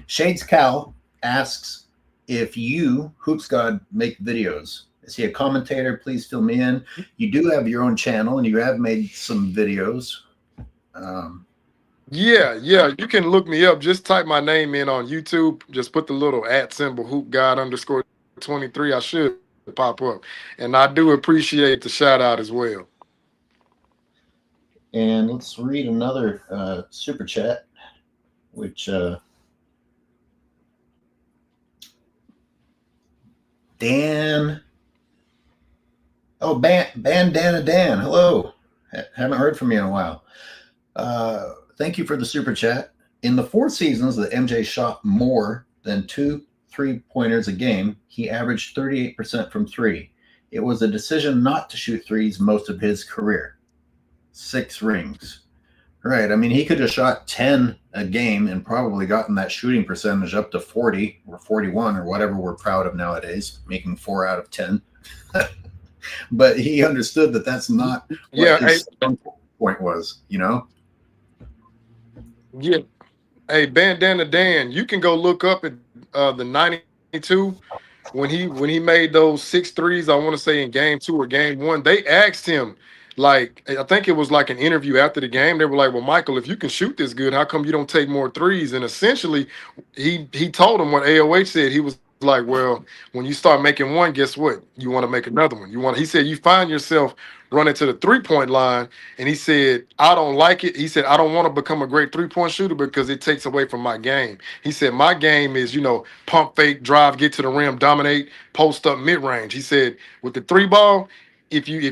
Speaker 2: Shades Cal asks if you, Hoops God, make videos. Is he a commentator? Please fill me in. You do have your own channel and you have made some videos.
Speaker 3: Yeah. You can look me up. Just type my name in on YouTube. Just put the little @ Hoop God _23. I should pop up. And I do appreciate the shout out as well.
Speaker 2: And let's read another super chat, which Dan. Oh, Bandana Dan. Hello. Haven't heard from you in a while. Thank you for the super chat. In the 4 seasons that MJ shot more than 2 3-pointers a game, he averaged 38% from 3. It was a decision not to shoot threes most of his career. 6 rings. Right. I mean, he could have shot 10 a game and probably gotten that shooting percentage up to 40 or 41 or whatever we're proud of nowadays, making 4 out of 10. But he understood that that's not what his point was,
Speaker 3: Yeah. Hey, Bandana Dan, you can go look up at the 92 when he made those 6 threes, I want to say in game 2 or game 1. They asked him, like, I think it was like an interview after the game. They were like, well, Michael, if you can shoot this good, how come you don't take more threes? And essentially, he told him what AOH said. He was like, well, when you start making one, guess what? You want to make another one. He said, you find yourself running to the 3-point line. And he said, I don't like it. He said, I don't want to become a great 3-point shooter because it takes away from my game. He said, my game is, pump fake, drive, get to the rim, dominate, post up, mid range. He said, with the 3 ball, if you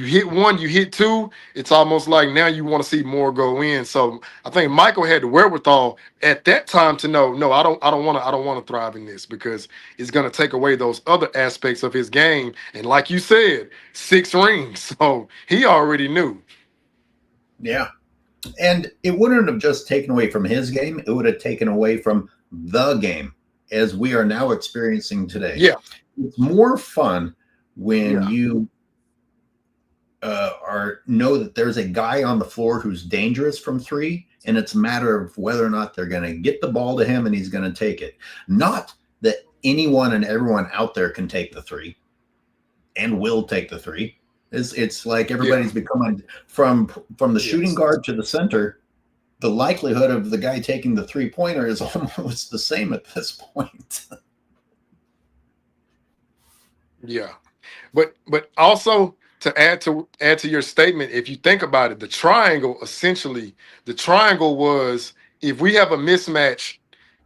Speaker 3: hit one, you hit 2, it's almost like now you want to see more go in. So I think Michael had the wherewithal at that time to know, no, I don't want to thrive in this because it's going to take away those other aspects of his game. And like you said, 6 rings. So he already knew.
Speaker 2: Yeah. And it wouldn't have just taken away from his game. It would have taken away from the game as we are now experiencing today.
Speaker 3: Yeah.
Speaker 2: It's more fun when you know that there's a guy on the floor who's dangerous from 3, and it's a matter of whether or not they're going to get the ball to him and he's going to take it. Not that anyone and everyone out there can take the 3 and will take the 3. It's like everybody's becoming from the shooting guard to the center. The likelihood of the guy taking the 3-pointer is almost the same at this point.
Speaker 3: Yeah. But also to add to your statement, if you think about it, the triangle was, if we have a mismatch,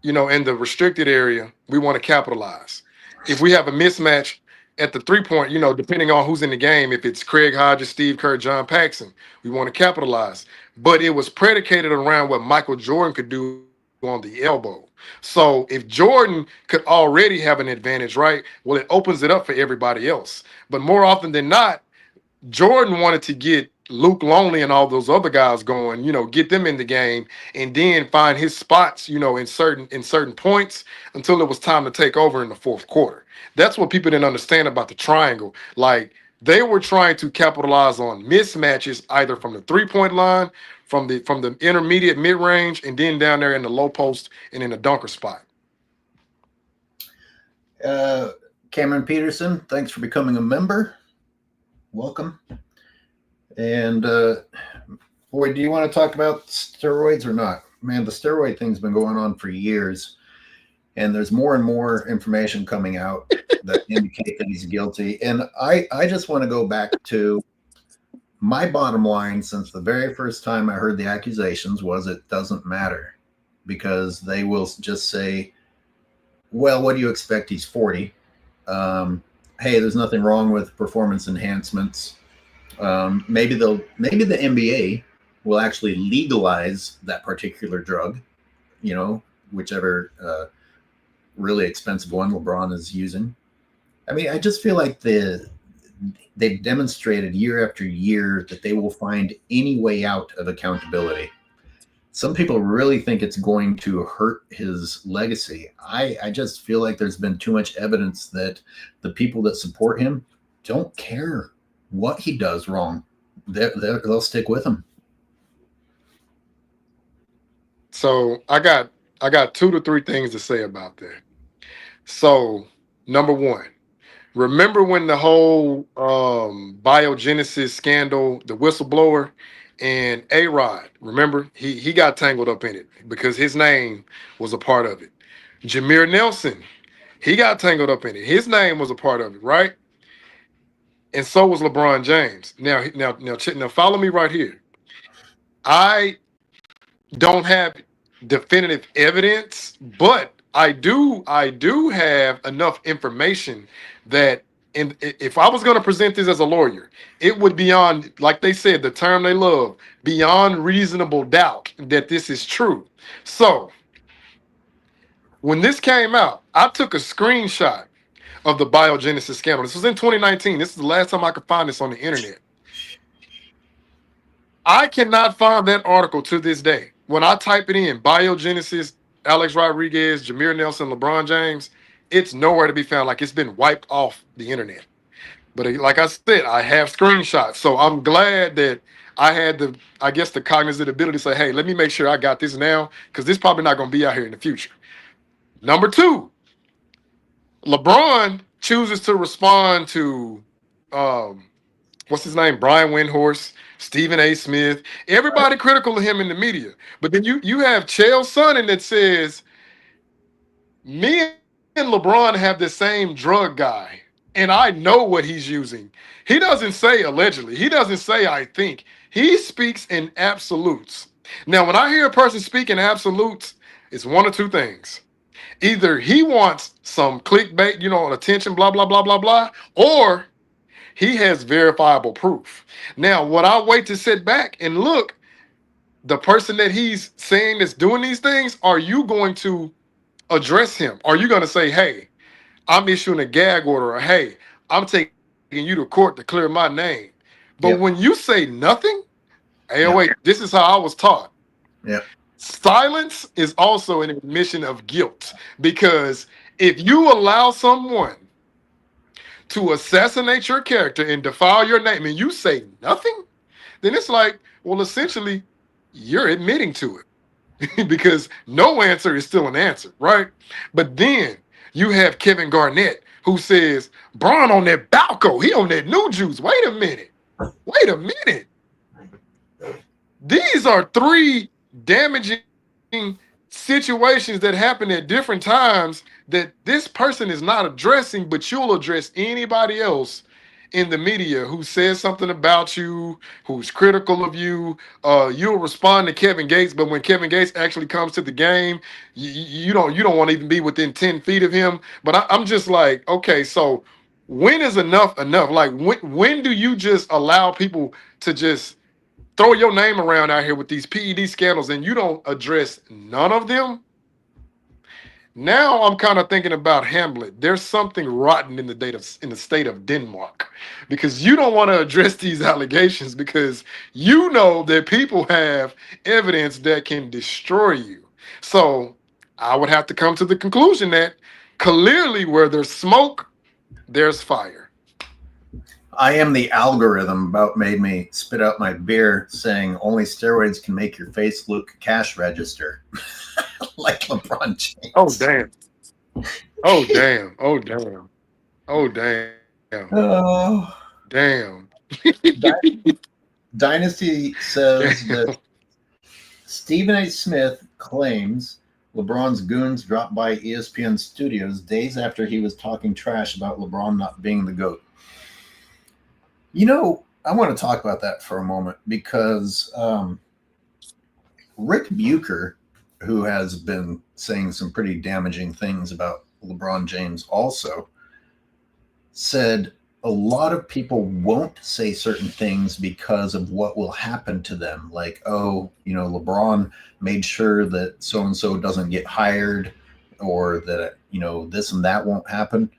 Speaker 3: in the restricted area, we want to capitalize. If we have a mismatch at the 3-point, depending on who's in the game, if it's Craig Hodges, Steve Kerr, John Paxson, we want to capitalize. But it was predicated around what Michael Jordan could do on the elbow. So if Jordan could already have an advantage, right? Well, it opens it up for everybody else. But more often than not, Jordan wanted to get Luke Longley and all those other guys going, get them in the game, and then find his spots, in certain points until it was time to take over in the fourth quarter. That's what people didn't understand about the triangle. Like, they were trying to capitalize on mismatches either from the 3-point line, from the intermediate mid range, and then down there in the low post and in the dunker spot.
Speaker 2: Cameron Peterson, thanks for becoming a member. Welcome. And Boyd, do you want to talk about steroids or not? Man, the steroid thing's been going on for years, and there's more and more information coming out that indicate that he's guilty. And I just want to go back to my bottom line since the very first time I heard the accusations was it doesn't matter, because they will just say, well, what do you expect? He's 40. Hey, there's nothing wrong with performance enhancements. Maybe the NBA will actually legalize that particular drug, whichever really expensive one LeBron is using. I mean, I just feel like they've demonstrated year after year that they will find any way out of accountability. Some people really think it's going to hurt his legacy. I just feel like there's been too much evidence that the people that support him don't care what he does wrong. They'll stick with him.
Speaker 3: So I got 2 to 3 things to say about that. So, number one, remember when the whole biogenesis scandal, the whistleblower, and A-Rod, remember, he got tangled up in it because his name was a part of it. Jameer Nelson, he got tangled up in it. His name was a part of it, right? And so was LeBron James. Now, follow me right here. I don't have definitive evidence, but I do have enough information that if I was going to present this as a lawyer, it would be on, like they said, the term they love, beyond reasonable doubt that this is true. So when this came out, I took a screenshot of the biogenesis scandal. This was in 2019. This is the last time I could find this on the internet. I cannot find that article to this day. When I type it in, biogenesis, Alex Rodriguez, Jameer Nelson, LeBron James, it's nowhere to be found. Like, it's been wiped off the internet. But like I said, I have screenshots. So I'm glad that I had the cognizant ability to say, hey, let me make sure I got this now, because this is probably not going to be out here in the future. Number 2, LeBron chooses to respond to, what's his name? Brian Windhorst, Stephen A. Smith, everybody critical of him in the media. But then you have Chael Sonnen that says, me and LeBron have the same drug guy, and I know what he's using. He doesn't say allegedly. He doesn't say I think. He speaks in absolutes. Now, when I hear a person speak in absolutes, it's one of two things. Either he wants some clickbait, attention, blah, blah, blah, blah, blah, or he has verifiable proof. Now, what I wait to sit back and look, the person that he's saying that's doing these things, are you going to address him? Are you going to say, hey, I'm issuing a gag order, or hey, I'm taking you to court to clear my name? But when you say nothing, hey, wait, this is how I was taught.
Speaker 2: Yeah.
Speaker 3: Silence is also an admission of guilt, because if you allow someone to assassinate your character and defile your name and you say nothing, then it's like, well, essentially, you're admitting to it because no answer is still an answer, right? But then you have Kevin Garnett who says, Bron on that Balco, he on that new juice. Wait a minute. These are 3 damaging situations that happen at different times that this person is not addressing, but you'll address anybody else in the media who says something about you, who's critical of you. You'll respond to Kevin Gates, but when Kevin Gates actually comes to the game, you don't want to even be within 10 feet of him. But I'm just like, okay, so when is enough? Like, when do you just allow people to just throw your name around out here with these PED scandals and you don't address none of them? Now I'm kind of thinking about Hamlet. There's something rotten in the state of Denmark, because you don't want to address these allegations because you know that people have evidence that can destroy you. So I would have to come to the conclusion that clearly where there's smoke, there's fire.
Speaker 2: I am the algorithm about made me spit out my beer saying only steroids can make your face look cash register. Like LeBron James.
Speaker 3: Oh damn. Oh damn. Oh damn. Oh damn.
Speaker 2: Oh.
Speaker 3: Damn.
Speaker 2: Dynasty says
Speaker 3: Damn.
Speaker 2: that Stephen A. Smith claims LeBron's goons dropped by ESPN studios days after he was talking trash about LeBron not being the GOAT. You know, I want to talk about that for a moment because Rick Bucher, who has been saying some pretty damaging things about LeBron James also, said a lot of people won't say certain things because of what will happen to them. Like, oh, you know, LeBron made sure that so-and-so doesn't get hired, or that, you know, this and that won't happen.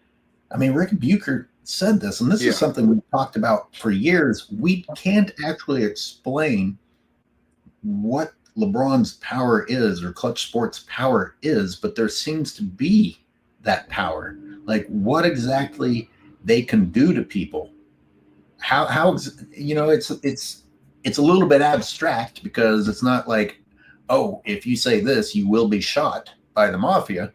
Speaker 2: I mean, Rick Bucher said this, and this is something we've talked about for years. We can't actually explain what LeBron's power is or Clutch Sports' power is, but there seems to be that power. Like, what exactly they can do to people? How you know, it's a little bit abstract because it's not like, oh, if you say this, you will be shot by the mafia.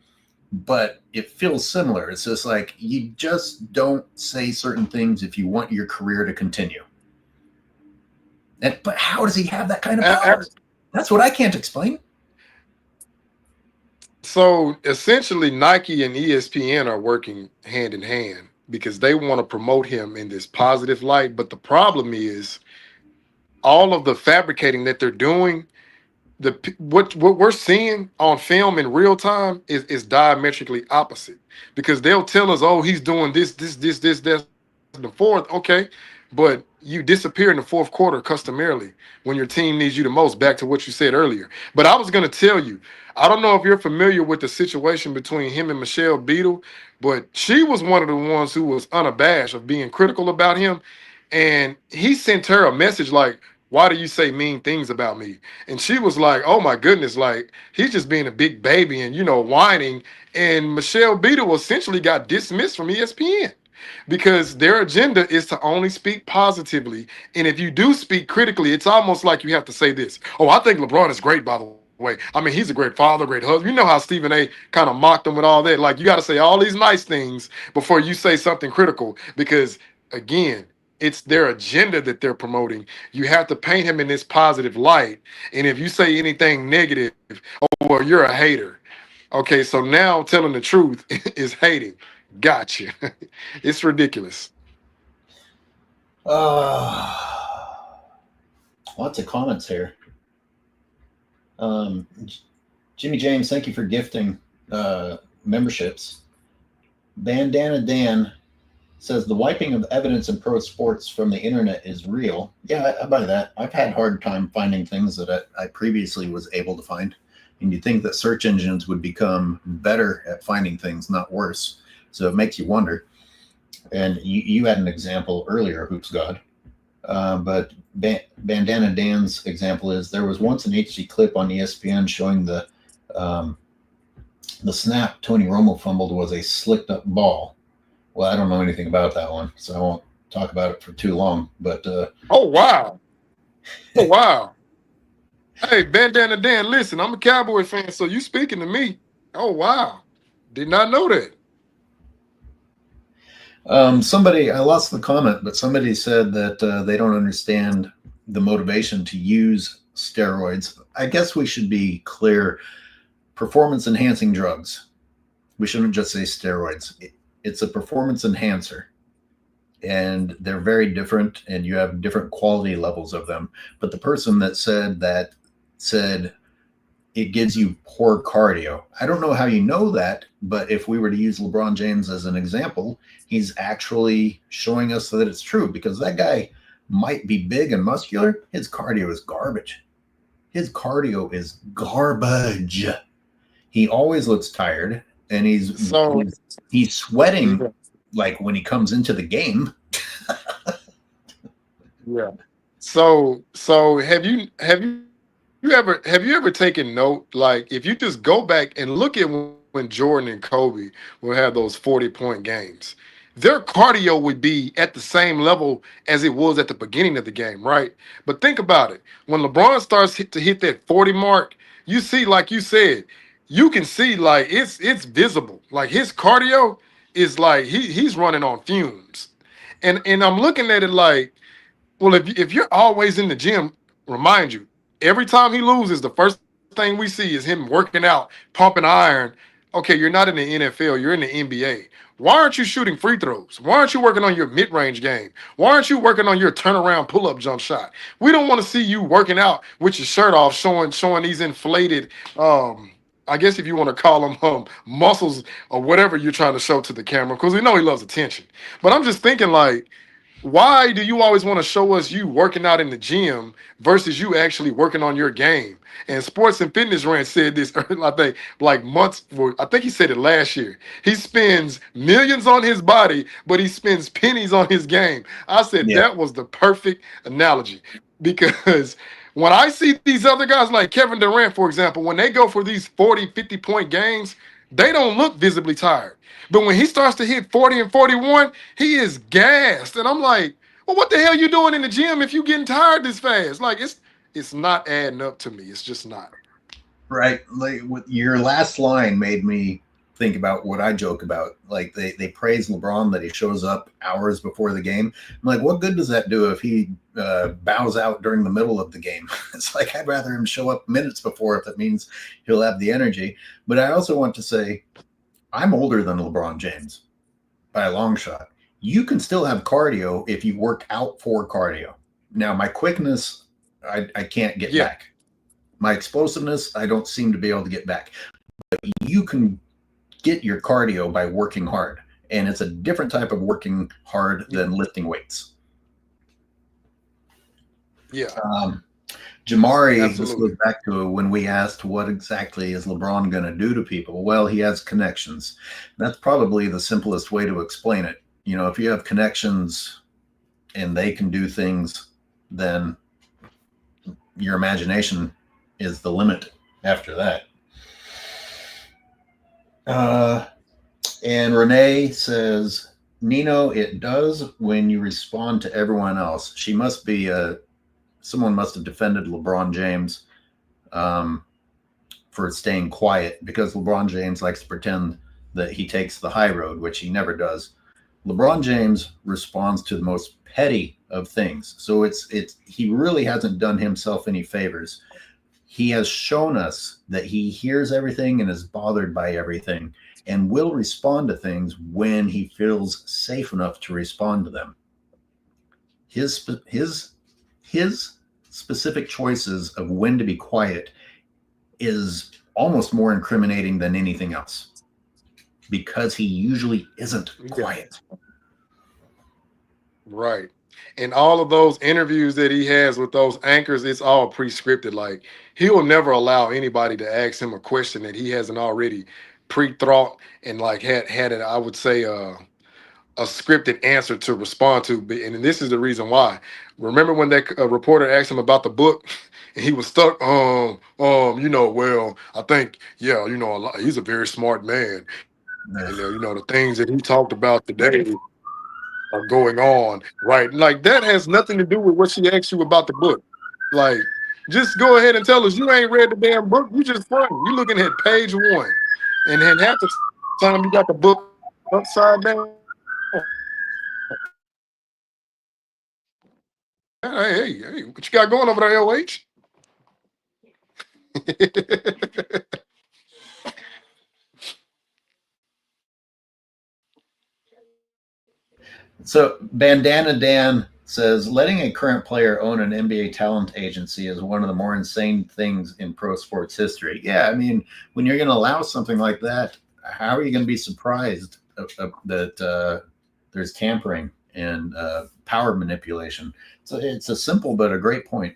Speaker 2: But it feels similar. It's just like you just don't say certain things if you want your career to continue. But how does he have that kind of power? That's what I can't explain.
Speaker 3: So essentially, Nike and ESPN are working hand in hand because they want to promote him in this positive light. But the problem is all of the fabricating that they're doing. What we're seeing on film in real time is diametrically opposite, because they'll tell us, oh, he's doing this, the fourth. Okay, but you disappear in the fourth quarter customarily when your team needs you the most, back to what you said earlier. But I was going to tell you, I don't know if you're familiar with the situation between him and Michelle Beadle, but she was one of the ones who was unabashed of being critical about him. And he sent her a message like, why do you say mean things about me? And she was like, oh my goodness, like he's just being a big baby and, you know, whining. And Michelle Beadle essentially got dismissed from ESPN because their agenda is to only speak positively. And if you do speak critically, it's almost like you have to say this. Oh, I think LeBron is great, by the way. I mean, he's a great father, great husband. You know how Stephen A. kind of mocked him with all that. Like, you got to say all these nice things before you say something critical, because again, it's their agenda that they're promoting. You have to paint him in this positive light. And if you say anything negative, oh, well, you're a hater. Okay, so now telling the truth is hating. Gotcha. It's ridiculous.
Speaker 2: Lots of comments here. Jimmy James, thank you for gifting memberships. Bandana Dan says the wiping of evidence in pro sports from the internet is real. Yeah, I buy that. I've had a hard time finding things that I previously was able to find. And you'd think that search engines would become better at finding things, not worse. So it makes you wonder. And you had an example earlier, Hoops God. But Bandana Dan's example is there was once an HD clip on ESPN showing the snap Tony Romo fumbled was a slicked up ball. Well, I don't know anything about that one, so I won't talk about it for too long. But
Speaker 3: oh wow, oh wow. Hey, Bandana Dan, listen, I'm a Cowboy fan, so you speaking to me. Oh wow, did not know that.
Speaker 2: Somebody, I lost the comment, but somebody said that they don't understand the motivation to use steroids. I guess we should be clear. Performance enhancing drugs. We shouldn't just say steroids. It's a performance enhancer, and they're very different, and you have different quality levels of them. But the person that said it gives you poor cardio. I don't know how you know that, but if we were to use LeBron James as an example, he's actually showing us that it's true, because that guy might be big and muscular. His cardio is garbage. His cardio is garbage. He always looks tired. and
Speaker 3: So
Speaker 2: he's sweating
Speaker 3: yeah,
Speaker 2: like when he comes into the game.
Speaker 3: yeah. So have you ever taken note, like if you just go back and look at when Jordan and Kobe will have those 40-point games, their cardio would be at the same level as it was at the beginning of the game, right? But think about it. When LeBron starts to hit that 40 mark, you see, like you said, you can see like it's visible. Like his cardio is like he's running on fumes. And I'm looking at it like, well, if you're always in the gym, remind you, every time he loses, the first thing we see is him working out, pumping iron. Okay, you're not in the NFL, you're in the NBA. Why aren't you shooting free throws? Why aren't you working on your mid-range game? Why aren't you working on your turnaround pull-up jump shot? We don't want to see you working out with your shirt off, showing these inflated, I guess if you want to call them muscles or whatever you're trying to show to the camera, because we know he loves attention. But I'm just thinking like, why do you always want to show us you working out in the gym versus you actually working on your game? And Sports and Fitness Rant said this, I think, like months. Well, I think he said it last year. He spends millions on his body, but he spends pennies on his game. I said
Speaker 2: Yeah.
Speaker 3: that was the perfect analogy because when I see these other guys like Kevin Durant, for example, when they go for these 40, 50-point games, they don't look visibly tired. But when he starts to hit 40 and 41, he is gassed. And I'm like, well, what the hell you doing in the gym if you getting tired this fast? Like it's not adding up to me. It's just not.
Speaker 2: Right. Like with your last line made me think about what I joke about. Like they praise LeBron that he shows up hours before the game. I'm like, what good does that do if he bows out during the middle of the game? It's like, I'd rather him show up minutes before if that means he'll have the energy. But I also want to say, I'm older than LeBron James by a long shot. You can still have cardio if you work out for cardio. Now, my quickness, I can't get
Speaker 3: Yeah.
Speaker 2: back. My explosiveness, I don't seem to be able to get back. But you can get your cardio by working hard. And it's a different type of working hard than lifting weights.
Speaker 3: Yeah.
Speaker 2: Jamari, this
Speaker 3: Absolutely.
Speaker 2: goes back to when we asked what exactly is LeBron going to do to people. Well, he has connections. That's probably the simplest way to explain it. You know, if you have connections and they can do things, then your imagination is the limit after that. And Renee says, Nino, it does when you respond to everyone else. She must be someone must have defended LeBron James for staying quiet, because LeBron James likes to pretend that he takes the high road, which he never does. LeBron James responds to the most petty of things. So he really hasn't done himself any favors. He has shown us that he hears everything and is bothered by everything and will respond to things when he feels safe enough to respond to them. His specific choices of when to be quiet is almost more incriminating than anything else, because he usually isn't quiet.
Speaker 3: Right. And all of those interviews that he has with those anchors, it's all pre-scripted. Like, he will never allow anybody to ask him a question that he hasn't already pre-thought and like had it, I would say, a scripted answer to respond to. And this is the reason why. Remember when that reporter asked him about the book and he was stuck, well, I think, yeah, he's a very smart man. And, the things that he talked about today are going on, right? Like, that has nothing to do with what she asked you about the book. Like, just go ahead and tell us you ain't read the damn book. You just fronting. You looking at page 1. And then half the time you got the book upside down. Hey, what you got going over there, LH?
Speaker 2: So Bandana Dan says, letting a current player own an NBA talent agency is one of the more insane things in pro sports history. Yeah, I mean, when you're going to allow something like that, how are you going to be surprised that there's tampering and power manipulation? So it's a simple but a great point.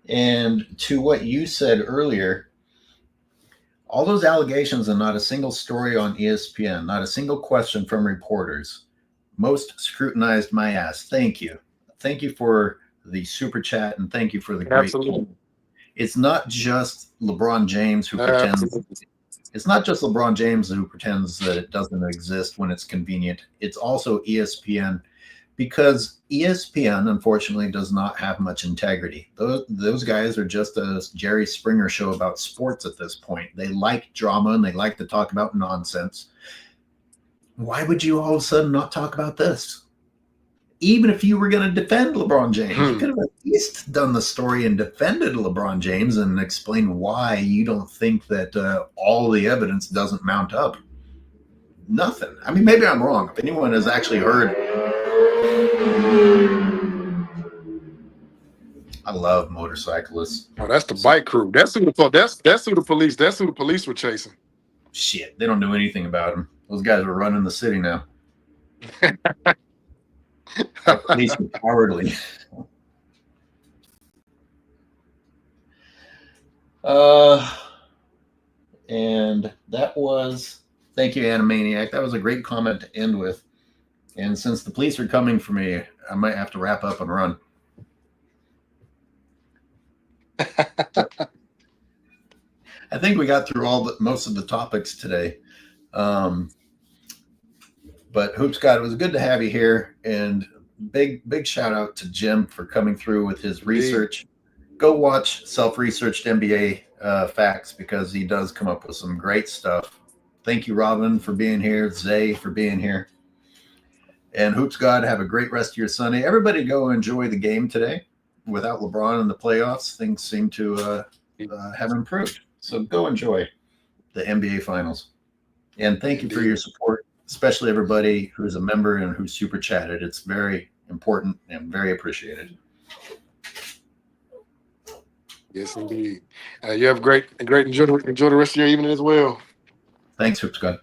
Speaker 2: And to what you said earlier, all those allegations and not a single story on ESPN, not a single question from reporters. Most scrutinized my ass. Thank you. Thank you for the super chat and thank you for the great.
Speaker 3: Absolutely.
Speaker 2: It's not just LeBron James who pretends.
Speaker 3: Absolutely.
Speaker 2: It's not just LeBron James who pretends that it doesn't exist when it's convenient. It's also ESPN, because ESPN, unfortunately, does not have much integrity. Those guys are just a Jerry Springer show about sports at this point. They like drama and they like to talk about nonsense. Why would you all of a sudden not talk about this? Even if you were going to defend LeBron James, you could have at least done the story and defended LeBron James and explained why you don't think that all the evidence doesn't mount up. Nothing. I mean, maybe I'm wrong. If anyone has actually heard, I love motorcyclists.
Speaker 3: Oh, that's the bike crew. That's who the police were chasing.
Speaker 2: Shit, they don't know anything about them. Those guys are running the city now. Police are cowardly. And that was, thank you, Animaniac. That was a great comment to end with. And since the police are coming for me, I might have to wrap up and run. I think we got through most of the topics today. But Hoop Scott, it was good to have you here, and big shout out to Jim for coming through with his research. Go watch Self-Researched NBA Facts, because he does come up with some great stuff. Thank you, Robin, for being here. Zay for being here. And Hoops God, have a great rest of your Sunday. Everybody go enjoy the game today. Without LeBron in the playoffs, things seem to have improved. So go enjoy the NBA Finals. And thank you for your support, especially everybody who's a member and who super chatted. It's very important and very appreciated.
Speaker 3: Yes, indeed. You have enjoy the rest of your evening as well.
Speaker 2: Thanks, Hoops God.